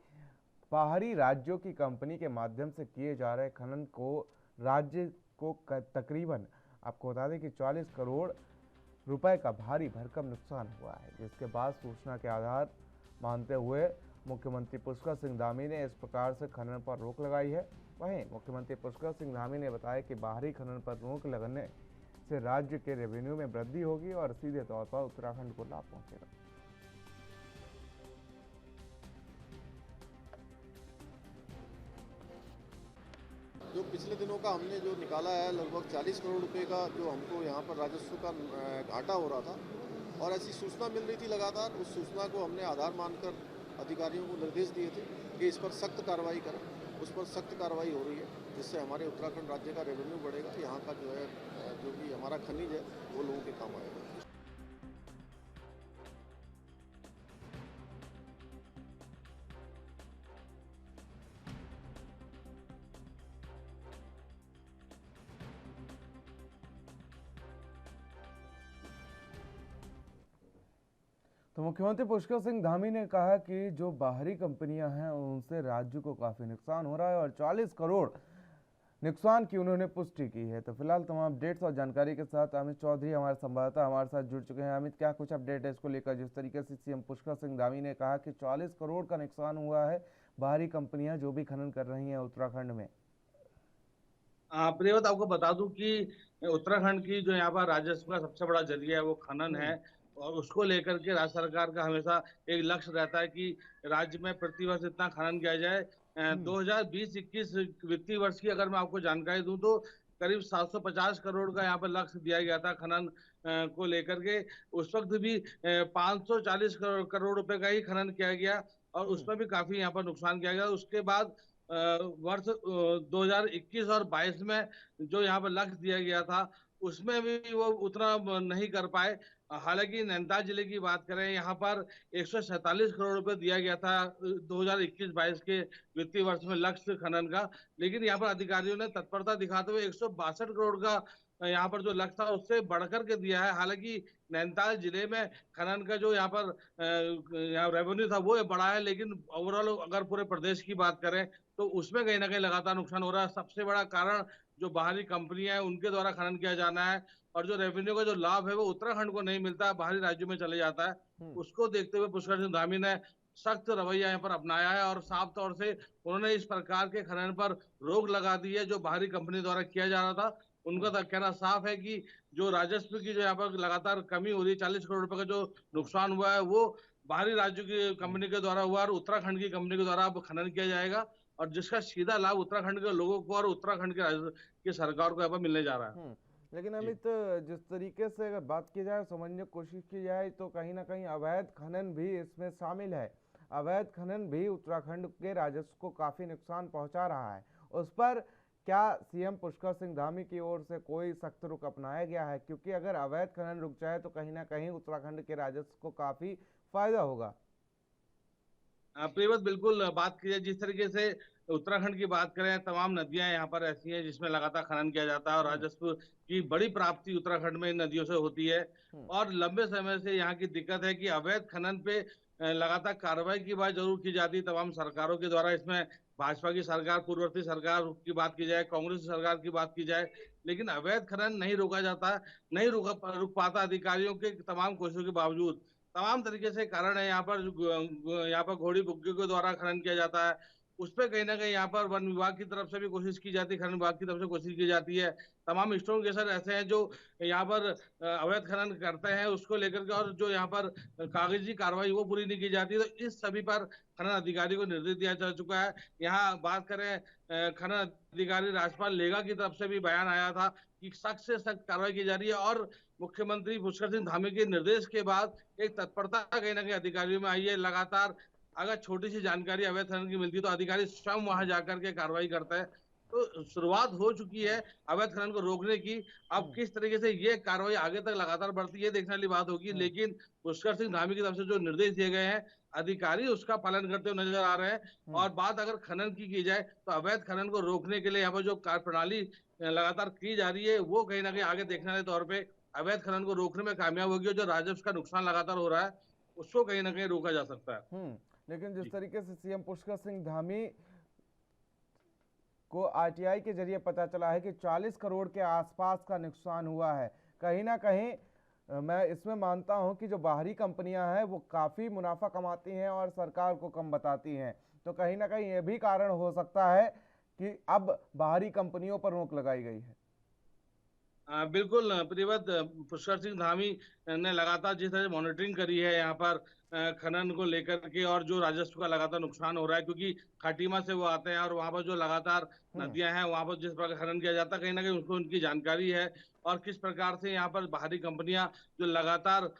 बाहरी राज्यों की कंपनी के माध्यम से किए जा रहे खनन को राज्य को तकरीबन आपको बता दें कि 40 करोड़ रुपए का भारी भरकम नुकसान हुआ है, जिसके बाद सूचना के आधार मानते हुए मुख्यमंत्री पुष्कर सिंह धामी ने इस प्रकार से खनन पर रोक लगाई है। वहीं मुख्यमंत्री पुष्कर सिंह धामी ने बताया कि बाहरी खनन पर रोक लगने से राज्य के रेवेन्यू में वृद्धि होगी और सीधे तौर पर उत्तराखंड को लाभ पहुंचेगा। जो पिछले दिनों का हमने जो निकाला है लगभग 40 करोड़ रुपए का जो हमको यहाँ पर राजस्व का घाटा हो रहा था और ऐसी सूचना मिल रही थी लगातार, उस सूचना को हमने आधार मानकर अधिकारियों को निर्देश दिए थे कि इस पर सख्त कार्रवाई करें। उस पर सख्त कार्रवाई हो रही है, जिससे हमारे उत्तराखंड राज्य का रेवेन्यू बढ़ेगा, यहाँ का जो है जो भी हमारा खनिज है वो लोगों के काम आएगा। तो मुख्यमंत्री पुष्कर सिंह धामी ने कहा कि जो बाहरी कंपनियां हैं उनसे राज्य को काफी नुकसान हो रहा है और 40 करोड़ नुकसान की उन्होंने पुष्टि की है। तो फिलहाल तमाम अपडेट्स और जानकारी के साथ अमित चौधरी हमारे संवाददाता हमारे साथ जुड़ चुके हैं। अमित, क्या कुछ अपडेट है इसको लेकर, जिस तरीके से सीएम पुष्कर सिंह धामी ने कहा कि 40 करोड़ का नुकसान हुआ है बाहरी कंपनियां जो भी खनन कर रही हैं उत्तराखंड में? प्रियवत, आपको बता दूं कि उत्तराखंड की जो यहाँ पर राजस्व का सबसे बड़ा जरिया है वो खनन है और उसको लेकर के राज्य सरकार का हमेशा एक लक्ष्य रहता है कि राज्य में प्रतिवर्ष इतना खनन किया जाए। 2020-21 वित्तीय वर्ष की अगर मैं आपको जानकारी दूं तो करीब 750 करोड़ का यहाँ पर लक्ष्य दिया गया था खनन को लेकर के। उस वक्त भी 540 करोड़ रुपए का ही खनन किया गया और उसमें भी काफी यहाँ पर नुकसान किया गया। उसके बाद वर्ष 2021 और 22 में जो यहाँ पर लक्ष्य दिया गया था उसमें भी वो उतना नहीं कर पाए। हालांकि नैनीताल जिले की बात करें, यहाँ पर 147 करोड़ रुपए दिया गया था 2021-22 के वित्तीय वर्ष में लक्ष्य खनन का, लेकिन यहाँ पर अधिकारियों ने तत्परता दिखाते हुए 162 करोड़ का यहाँ पर जो लक्ष्य था उससे बढ़कर के दिया है। हालांकि नैनीताल जिले में खनन का जो यहाँ पर यहाँ रेवेन्यू था वो बढ़ा है, लेकिन ओवरऑल अगर पूरे प्रदेश की बात करें तो उसमें कहीं ना कहीं लगातार नुकसान हो रहा है। सबसे बड़ा कारण जो बाहरी कंपनियां हैं उनके द्वारा खनन किया जाना है और जो रेवेन्यू का जो लाभ है वो उत्तराखंड को नहीं मिलता, बाहरी राज्यों में चले जाता है। उसको देखते हुए पुष्कर सिंह धामी ने सख्त रवैया यहाँ पर अपनाया है और साफ तौर से उन्होंने इस प्रकार के खनन पर रोक लगा दी है जो बाहरी कंपनी द्वारा किया जा रहा था। उनका तो कहना साफ है कि जो राजस्व की जो यहाँ पर लगातार कमी हो रही है, 40 करोड़ रुपए का जो नुकसान हुआ है वो बाहरी राज्यों की कंपनी के द्वारा हुआ और उत्तराखंड की कंपनी के द्वारा अब खनन किया जाएगा और जिसका सीधा लाभ उत्तराखंड के लोगों को और उत्तराखंड की सरकार को यहाँ पर मिलने जा रहा है। लेकिन अमित, जिस तरीके से अगर बात की जाए, समझने की कोशिश की जाए तो कहीं ना कहीं अवैध खनन भी इसमें शामिल है। अवैध खनन भी उत्तराखंड के राजस्व को काफी नुकसान पहुंचा रहा है। उस पर क्या सीएम पुष्कर सिंह धामी की ओर से कोई सख्त रुख अपनाया गया है? क्योंकि अगर अवैध खनन रुक जाए तो कहीं ना कहीं उत्तराखंड के राजस्व को काफी फायदा होगा। प्रियवत, बिल्कुल बात की जाए, जिस तरीके से उत्तराखंड की बात करें, तमाम नदियां यहाँ पर ऐसी हैं जिसमें लगातार खनन किया जाता है और राजस्व की बड़ी प्राप्ति उत्तराखंड में इन नदियों से होती है और लंबे समय से यहाँ की दिक्कत है कि अवैध खनन पे लगातार कार्रवाई की बात जरूर की जाती तमाम सरकारों के द्वारा। इसमें भाजपा की सरकार, पूर्ववर्ती सरकार की बात की जाए, कांग्रेस की सरकार की बात की जाए, लेकिन अवैध खनन नहीं रोका जाता, नहीं रुक पाता अधिकारियों के तमाम कोशिशों के बावजूद। तमाम तरीके से कारण है यहाँ पर। यहाँ पर घोड़ी बुग्गियों के द्वारा खनन किया जाता है, उस पर कहीं ना कहीं यहाँ पर वन विभाग की तरफ से भी कोशिश की जाती है, खनन विभाग की तरफ से कोशिश की जाती है। तमाम स्टोन केसर ऐसे हैं जो यहाँ पर अवैध खनन करते हैं, उसको लेकर के, और जो यहाँ पर कागजी कार्रवाई वो पूरी नहीं की जाती। तो इस सभी पर खनन अधिकारी को निर्देश दिया जा चुका है। यहाँ बात करें खनन अधिकारी राजपाल लेगा की तरफ से भी बयान आया था कि सख्त से सख्त कार्रवाई की जा रही है, और मुख्यमंत्री पुष्कर सिंह धामी के निर्देश के बाद एक तत्परता कहीं ना कहीं अधिकारियों में आई है। लगातार अगर छोटी सी जानकारी अवैध खनन की मिलती है तो अधिकारी स्वयं वहां जाकर के कार्रवाई करता है। तो शुरुआत हो चुकी है अवैध खनन को रोकने की। अब किस तरीके से ये कार्रवाई आगे तक लगातार बढ़ती है देखने वाली बात होगी, लेकिन पुष्कर सिंह धामी की तरफ से जो निर्देश दिए गए हैं अधिकारी उसका पालन करते हुए नजर आ रहे हैं। और बात अगर खनन की जाए तो अवैध खनन को रोकने के लिए यहाँ पर जो कार्य प्रणाली लगातार की जा रही है वो कहीं ना कहीं आगे देखने वाले तौर पर अवैध खनन को रोकने में कामयाब होगी, और जो राजस्व का नुकसान लगातार हो रहा है उसको कहीं ना कहीं रोका जा सकता है। लेकिन जिस तरीके से सीएम पुष्कर सिंह धामी को आरटीआई के जरिए पता चला है कि 40 करोड़ के आसपास का नुकसान हुआ है, कहीं ना कहीं मैं इसमें मानता हूं कि जो बाहरी कंपनियां हैं वो काफी मुनाफा कमाती हैं और सरकार को कम बताती हैं, तो कहीं ना कहीं ये भी कारण हो सकता है कि अब बाहरी कंपनियों पर रोक लगाई गई है। बिल्कुल प्रियव्रत, पुष्कर सिंह धामी ने लगातार जिस तरह से मॉनिटरिंग करी है यहाँ पर खनन को लेकर के, और जो राजस्व का लगातार नुकसान हो रहा है, क्योंकि खाटीमा से वो आते हैं और वहां पर जो लगातार नदियां हैं वहां पर जिस प्रकार खनन किया जाता है कहीं ना कहीं उनको उनकी जानकारी है, और किस प्रकार से यहाँ पर बाहरी कंपनियां जो लगातार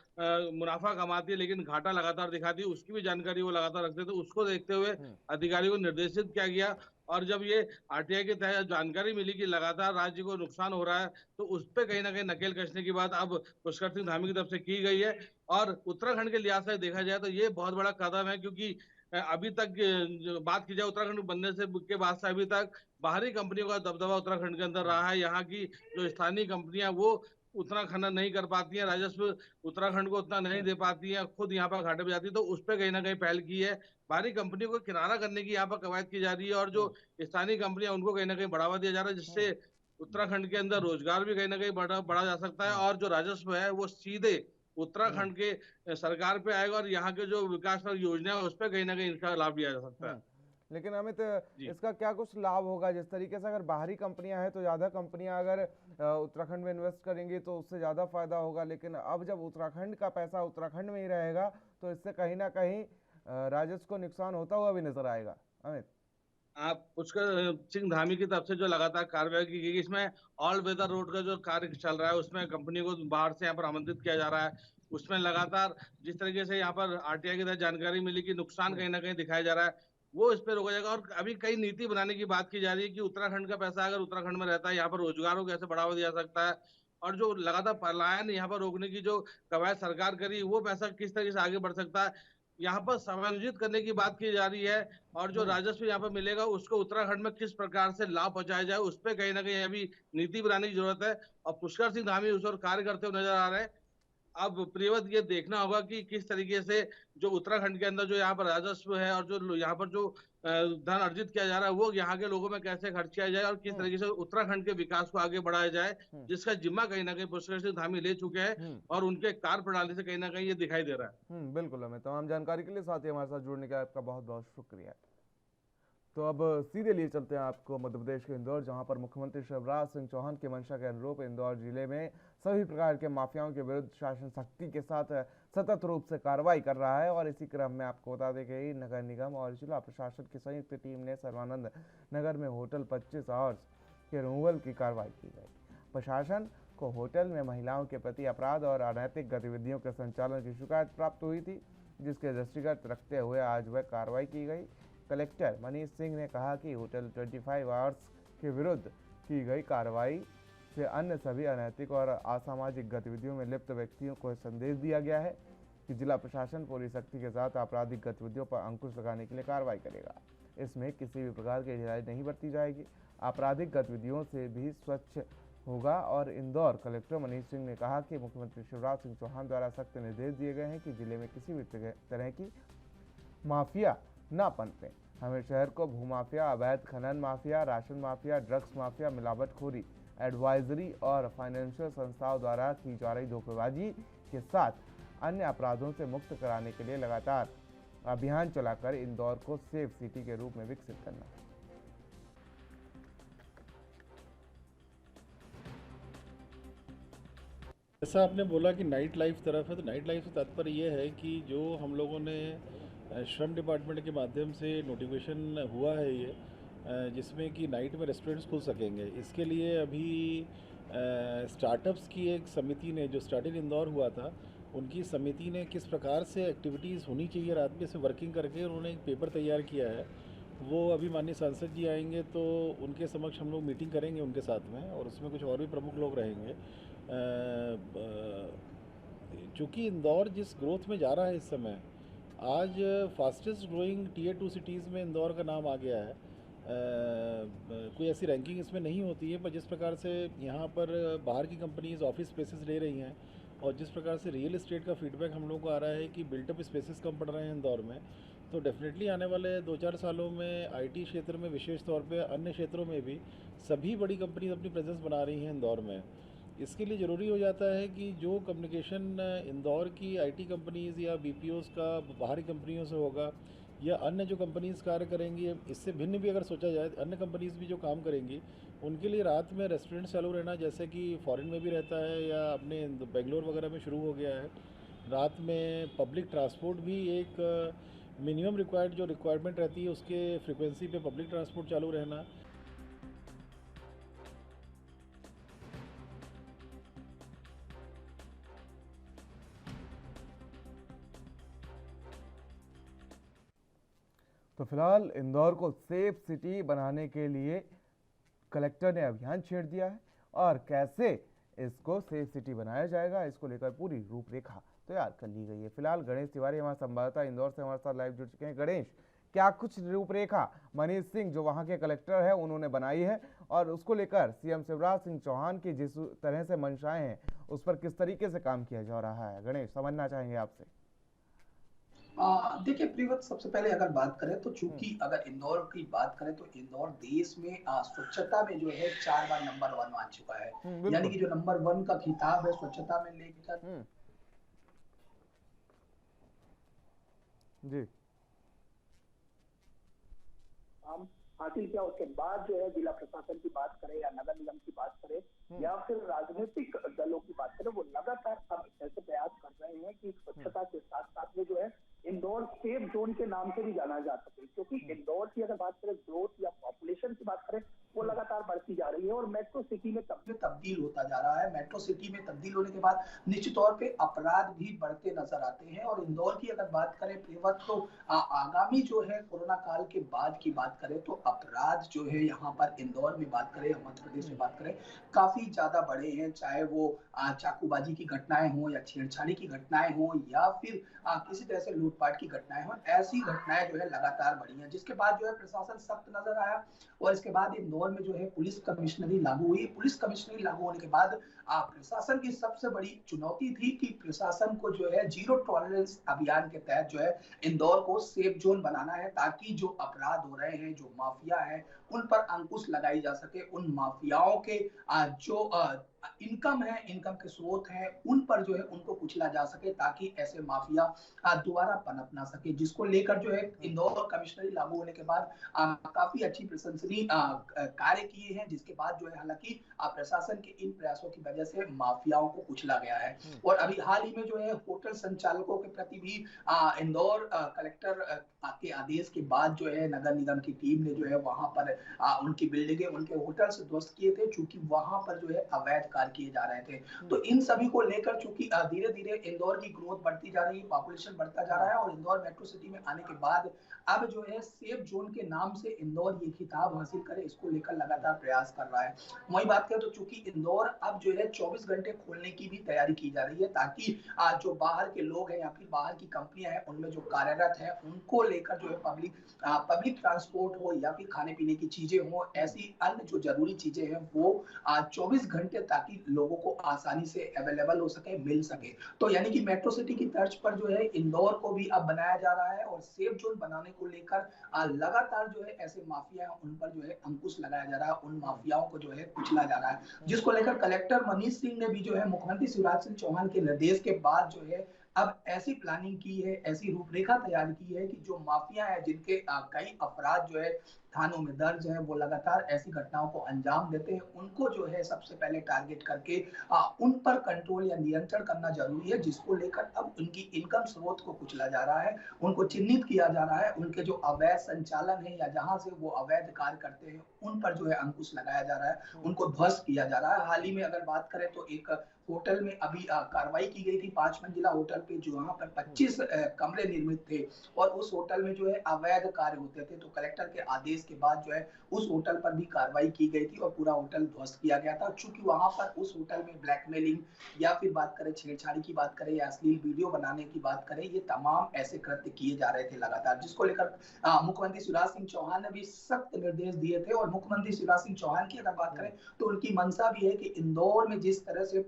मुनाफा कमाती है लेकिन घाटा लगातार दिखाती है उसकी भी जानकारी वो लगातार रखते थे। तो उसको देखते हुए अधिकारी को निर्देशित किया गया, और जब ये आरटीआई के तहत जानकारी मिली कि लगातार राज्य को नुकसान हो रहा है तो उस पर कहीं ना कहीं नकेल कसने की बात अब पुष्कर सिंह धामी की तरफ से की गई है। और उत्तराखंड के लिहाज से देखा जाए तो ये बहुत बड़ा कदम है, क्योंकि अभी तक बात की जाए उत्तराखंड बनने से के बाद से अभी तक बाहरी कंपनियों का दबदबा उत्तराखंड के अंदर रहा है। यहाँ की जो स्थानीय कंपनियां वो उतना खनन नहीं कर पाती है, राजस्व उत्तराखंड को उतना नहीं दे पाती है, खुद यहाँ पर घाटे पे जाती है, तो उस पर कहीं ना कहीं पहल की है। बाहरी कंपनियों को किनारा करने की यहाँ पर कवायद की जा रही है, और जो स्थानीय कंपनियां उनको कहीं ना कहीं बढ़ावा दिया जा रहा है, जिससे उत्तराखंड के अंदर रोजगार भी कहीं ना कहीं बढ़ा जा सकता है, और जो राजस्व है वो सीधे उत्तराखंड के सरकार पे आएगा, और यहाँ के जो विकास योजना है उस पर कहीं ना कहीं इनका लाभ लिया जा सकता है। लेकिन अमित, इसका क्या कुछ लाभ होगा? जिस तरीके से अगर बाहरी कंपनियां हैं तो ज्यादा कंपनियां अगर उत्तराखंड में इन्वेस्ट करेंगी तो उससे ज्यादा फायदा होगा, लेकिन अब जब उत्तराखंड का पैसा उत्तराखंड में ही रहेगा तो इससे कहीं ना कहीं राजस्व को नुकसान होता हुआ भी नजर आएगा। अमित, आप पुष्कर सिंह धामी की तरफ से जो लगातार कार्रवाई की गई, इसमें ऑल वेदर रोड का जो कार्य चल रहा है उसमें कंपनी को बाहर से यहाँ पर आमंत्रित किया जा रहा है, उसमें लगातार जिस तरीके से यहाँ पर आरटीआई के तहत जानकारी मिली कि नुकसान कहीं ना कहीं दिखाया जा रहा है वो इस पर रोका जाएगा। और अभी कई नीति बनाने की बात की जा रही है कि उत्तराखंड का पैसा अगर उत्तराखंड में रहता है यहाँ पर रोजगारों को कैसे बढ़ावा दिया सकता है, और जो लगातार पलायन यहाँ पर रोकने की जो कवायद सरकार करी वो पैसा किस तरीके से आगे बढ़ सकता है, यहाँ पर समायोजित करने की बात की जा रही है। और जो राजस्व यहाँ पर मिलेगा उसको उत्तराखंड में किस प्रकार से लाभ पहुंचाया जाए उस पर कहीं ना कहीं अभी नीति बनाने की जरूरत है, और पुष्कर सिंह धामी उस पर कार्य करते हुए नजर आ रहे हैं। अब प्रियव्रत ये देखना होगा कि किस तरीके से जो उत्तराखंड के अंदर जो यहाँ पर राजस्व है और जो यहाँ पर जो धन अर्जित किया जा रहा है वो यहाँ के लोगों में कैसे खर्च किया जाए, और किस तरीके से उत्तराखंड के विकास को आगे बढ़ाया जाए, जिसका जिम्मा कहीं ना कहीं पुष्कर सिंह धामी ले चुके हैं, और उनके कार्य प्रणाली से कहीं ना कहीं ये दिखाई दे रहा है। बिल्कुल, हमें तमाम जानकारी के लिए साथ ही हमारे साथ जुड़ने का आपका बहुत बहुत शुक्रिया। तो अब सीधे लिए चलते हैं आपको मध्य प्रदेश के इंदौर, जहां पर मुख्यमंत्री शिवराज सिंह चौहान की मंशा के अनुरूप इंदौर जिले में सभी प्रकार के माफियाओं के विरुद्ध शासन सख्ती के साथ सतत रूप से कार्रवाई कर रहा है। और इसी क्रम में आपको बता दें कि नगर निगम और जिला प्रशासन की संयुक्त टीम ने सर्वानंद नगर में होटल 25 आवर्स के रिमूवल की कार्रवाई की गई। प्रशासन को होटल में महिलाओं के प्रति अपराध और अनैतिक गतिविधियों के संचालन की शिकायत प्राप्त हुई थी, जिसके दृष्टिगत रखते हुए आज वह कार्रवाई की गई। कलेक्टर मनीष सिंह ने कहा कि होटल 25 आवर्स के विरुद्ध की गई कार्रवाई से अन्य सभी अनैतिक और असामाजिक गतिविधियों में लिप्त व्यक्तियों को संदेश दिया गया है कि जिला प्रशासन पूरी सख्ती के साथ आपराधिक गतिविधियों पर अंकुश लगाने के लिए कार्रवाई करेगा। इसमें किसी भी प्रकार की ढिलाई नहीं बरती जाएगी। आपराधिक गतिविधियों से भी स्वच्छ होगा। और इंदौर कलेक्टर मनीष सिंह ने कहा कि मुख्यमंत्री शिवराज सिंह चौहान द्वारा सख्त निर्देश दिए गए हैं कि जिले में किसी भी तरह की माफिया न पनपे। हमें शहर को भूमाफिया, अवैध खनन mafia, ration mafia, drugs mafia, मिलावटखोरी, एडवाइजरी और फाइनेंशियल संस्थाओं द्वारा की जा रही धोखेबाजी के साथ अन्य अपराधों से मुक्त कराने के लिए लगातार अभियान चलाकर इंदौर को सेफ सिटी के रूप में विकसित करना। जैसा आपने बोला कि नाइट लाइफ तरफ है, तो नाइट लाइफ से तात्पर्य ये है कि जो हम लोगों ने श्रम डिपार्टमेंट के माध्यम से नोटिफिकेशन हुआ है ये, जिसमें कि नाइट में रेस्टोरेंट्स खुल सकेंगे। इसके लिए अभी स्टार्टअप्स की एक समिति ने, जो स्टार्ट इन इंदौर हुआ था, उनकी समिति ने किस प्रकार से एक्टिविटीज़ होनी चाहिए रात में से वर्किंग करके उन्होंने एक पेपर तैयार किया है। वो अभी माननीय सांसद जी आएंगे तो उनके समक्ष हम लोग मीटिंग करेंगे उनके साथ में, और उसमें कुछ और भी प्रमुख लोग रहेंगे। चूँकि इंदौर जिस ग्रोथ में जा रहा है इस समय, आज फास्टेस्ट ग्रोइंग Tier 2 सिटीज़ में इंदौर का नाम आ गया है। कोई ऐसी रैंकिंग इसमें नहीं होती है, पर जिस प्रकार से यहाँ पर बाहर की कंपनीज ऑफिस स्पेसेस ले रही हैं और जिस प्रकार से रियल एस्टेट का फीडबैक हम लोग को आ रहा है कि बिल्टअप स्पेसेस कम पड़ रहे हैं इंदौर में, तो डेफिनेटली आने वाले 2-4 सालों में आईटी क्षेत्र में, विशेष तौर पे अन्य क्षेत्रों में भी सभी बड़ी कंपनीज अपनी प्रेजेंस बना रही हैं इंदौर में। इसके लिए ज़रूरी हो जाता है कि जो कम्युनिकेशन इंदौर की आईटी कंपनीज़ या बीपीओज़ का बाहरी कंपनियों से होगा, या अन्य जो कंपनीज़ कार्य करेंगी, इससे भिन्न भी अगर सोचा जाए, अन्य कंपनीज़ भी जो काम करेंगी, उनके लिए रात में रेस्टोरेंट चालू रहना, जैसे कि फॉरेन में भी रहता है या अपने बेंगलोर वगैरह में शुरू हो गया है। रात में पब्लिक ट्रांसपोर्ट भी एक मिनिमम रिक्वायर्ड जो रिक्वायरमेंट रहती है उसके फ्रिक्वेंसी पे पब्लिक ट्रांसपोर्ट चालू रहना। तो फिलहाल इंदौर को सेफ सिटी बनाने के लिए कलेक्टर ने अभियान छेड़ दिया है, और कैसे इसको सेफ सिटी बनाया जाएगा इसको लेकर पूरी रूपरेखा तैयार कर ली गई है। फिलहाल गणेश तिवारी हमारे संवाददाता इंदौर से हमारे साथ लाइव जुड़ चुके हैं। गणेश, क्या कुछ रूपरेखा मनीष सिंह जो वहां के कलेक्टर है उन्होंने बनाई है, और उसको लेकर सीएम शिवराज सिंह चौहान की जिस तरह से मंशाएं हैं उस पर किस तरीके से काम किया जा रहा है? गणेश, समझना चाहेंगे आपसे। देखिए प्रियव्रत, सबसे पहले अगर बात करें तो चूंकि अगर इंदौर की बात करें तो इंदौर देश में स्वच्छता में जो है 4 बार नंबर 1 आ चुका है। यानी कि जो नंबर 1 का खिताब है स्वच्छता में लेकर जी हासिल किया। उसके बाद जो है जिला प्रशासन की बात करें या नगर निगम की बात करें या फिर राजनीतिक दलों की बात करें, वो लगातार अब ऐसे प्रयास कर रहे हैं कि स्वच्छता के साथ साथ में जो है इंदौर सेफ जोन के नाम से भी जाना जा सके। क्योंकि इंदौर की अगर बात करें ग्रोथ या पॉपुलेशन की बात करें, वो लगातार बढ़ती जा रही है और मेट्रो सिटी में तब्दील होता जा रहा है। मेट्रो सिटी में तब्दील होने के बाद निश्चित तौर पे अपराध भी बढ़ते नजर आते हैं। और इंदौर की अगर बात करें प्रियव्रत, तो आगामी जो है कोरोना काल के बाद की बात करें तो अपराध जो है यहाँ पर इंदौर में बात करें, मध्य प्रदेश में बात करें, काफी ज्यादा बढ़े हैं। चाहे वो चाकूबाजी की घटनाएं हो या छेड़छाड़ी की घटनाएं हो या फिर किसी तरह से लूटपाट की घटनाएं हो, ऐसी घटनाएं जो है लगातार बढ़ी हैं। जिसके बाद जो है प्रशासन सख्त नजर आया और इसके बाद इंदौर में जो है पुलिस कमिश्नरी लागू हुई। पुलिस कमिश्नरी लागू होने के बाद प्रशासन की सबसे बड़ी चुनौती थी कि प्रशासन को जो है जीरो टॉलरेंस अभियान के तहत जो है इंदौर को सेफ जोन बनाना है, ताकि जो अपराध हो रहे हैं, जो माफिया है, उन पर अंकुश लगाई जा सके। उन माफियाओं के जो इनकम है, इनकम के स्रोत हैं, उन पर जो है उनको कुचला जा सके, ताकि ऐसे माफिया दोबारा पनप ना सके। जिसको लेकर जो है इंदौर कमिश्नरी लागू होने के बाद काफी अच्छी प्रशंसनीय कार्य किए हैं। जिसके बाद जो है हालांकि प्रशासन के इन प्रयासों की वजह से माफियाओं को कुचला गया है। और अभी हाल ही में जो है होटल संचालकों के प्रति भी इंदौर कलेक्टर के आदेश के बाद जो है नगर निगम की टीम ने जो है वहां पर उनकी बिल्डिंगे, उनके होटल से ध्वस्त किए थे, चूंकि वहां पर जो है अवैध कार्य किए जा रहे थे। तो इन सभी को लेकर चूंकि धीरे धीरे इंदौर की ग्रोथ बढ़ती जा रही है, पॉपुलेशन बढ़ता जा रहा है और इंदौर मेट्रो सिटी में आने के बाद अब जो है सेफ जोन के नाम से इंदौर ये खिताब हासिल करे, इसको लेकर लगातार प्रयास कर रहा है। वही बात करें तो चूंकि इंदौर अब जो है 24 घंटे खोलने की भी तैयारी की जा रही है, ताकि जो बाहर के लोग हैं या फिर बाहर की कंपनियां हैं उनमें जो कार्यरत है उनको लेकर जो है पब्लिक ट्रांसपोर्ट हो या फिर खाने पीने की चीजें हो, ऐसी अन्य जो जरूरी चीजें हैं वो 24 घंटे ताकि लोगों को आसानी से अवेलेबल हो सके, मिल सके। तो यानी कि मेट्रो सिटी की तर्ज पर जो है इंदौर को भी अब बनाया जा रहा है और सेफ जोन बनाने को लेकर लगातार जो है ऐसे माफिया उन पर जो है अंकुश लगाया जा रहा है, उन माफियाओं को जो है कुचला जा रहा है, जिसको लेकर कलेक्टर मनीष सिंह ने भी जो है मुख्यमंत्री शिवराज सिंह चौहान के निर्देश के बाद जो है अब ऐसी प्लानिंग की है, ऐसी रूपरेखा तैयार की है कि जो माफिया है जिनके कई अपराध जो है थानों में दर्ज है, वो लगातार ऐसी घटनाओं को अंजाम देते हैं, उनको जो है सबसे पहले टारगेट करके उन पर कंट्रोल या नियंत्रण करना जरूरी है, जिसको लेकर अब उनकी इनकम स्रोत को कुचला जा रहा है, उनको चिन्हित किया जा रहा है, उनके जो अवैध संचालन है या जहां से वो अवैध कार्य करते हैं उन पर जो है अंकुश लगाया जा रहा है, उनको ध्वस्त किया जा रहा है। हाल ही में अगर बात करें तो एक होटल में अभी कार्रवाई की गई थी, 5 मंजिला होटल पे, जो वहां पर 25 कमरे निर्मित थे और उस होटल में जो है अवैध कार्य होते थे, तो कलेक्टर के आदेश के बाद जो है उस होटल पर भी कार्रवाई की गई थी और पूरा होटल ध्वस्त किया गया था। चूंकि वहां पर उस होटल में ब्लैकमेलिंग या फिर बात करें छेड़छाड़ी की बात करें या अश्लील वीडियो बनाने की बात करें, ये तमाम ऐसे कृत्य किए जा रहे थे लगातार, जिसको लेकर मुख्यमंत्री शिवराज सिंह चौहान ने भी सख्त निर्देश दिए थे। और मुख्यमंत्री शिवराज सिंह चौहान की अगर बात करें तो उनकी मंशा भी है कि इंदौर में जिस तरह से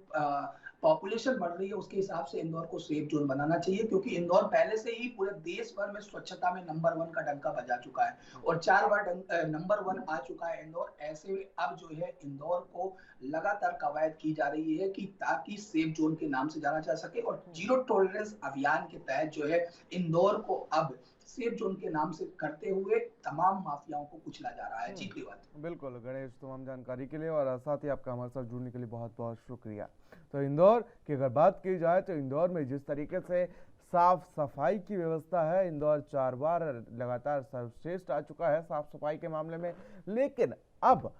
पॉपुलेशन बढ़ रही है उसके हिसाब से इंदौर को सेफ जोन बनाना चाहिए, क्योंकि इंदौर पहले से ही पूरे देश भर में स्वच्छता में नंबर 1 का डंका बजा चुका है और 4 बार नंबर 1 आ चुका है इंदौर। ऐसे में अब जो है इंदौर को लगातार कवायद की जा रही है कि ताकि सेफ जोन के नाम से जाना जा सके और जीरो टॉलरेंस अभियान के तहत जो है इंदौर को अब सेफ जोन के नाम से करते हुए तमाम माफियाओं को कुचला जा रहा है। जी बिल्कुल गणेश, तमाम जानकारी के लिए और साथ ही आपका हमारे साथ जुड़ने के लिए बहुत बहुत शुक्रिया। तो इंदौर की अगर बात की जाए तो इंदौर में जिस तरीके से साफ सफाई की व्यवस्था है, इंदौर 4 बार लगातार सर्वश्रेष्ठ आ चुका है साफ सफाई के मामले में, लेकिन अब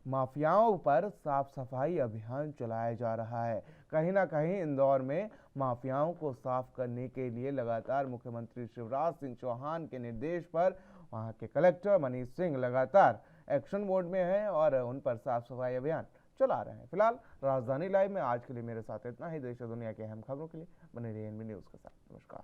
माफियाओं पर साफ सफाई अभियान चलाया जा रहा है। कहीं ना कहीं इंदौर में माफियाओं को साफ करने के लिए लगातार मुख्यमंत्री शिवराज सिंह चौहान के निर्देश पर वहां के कलेक्टर मनीष सिंह लगातार एक्शन मोड में हैं और उन पर साफ सफाई अभियान चला रहे हैं। फिलहाल राजधानी लाइव में आज के लिए मेरे साथ इतना ही। देश और दुनिया के अहम खबरों के लिए बने रहिए एनबी न्यूज़ के साथ। नमस्कार।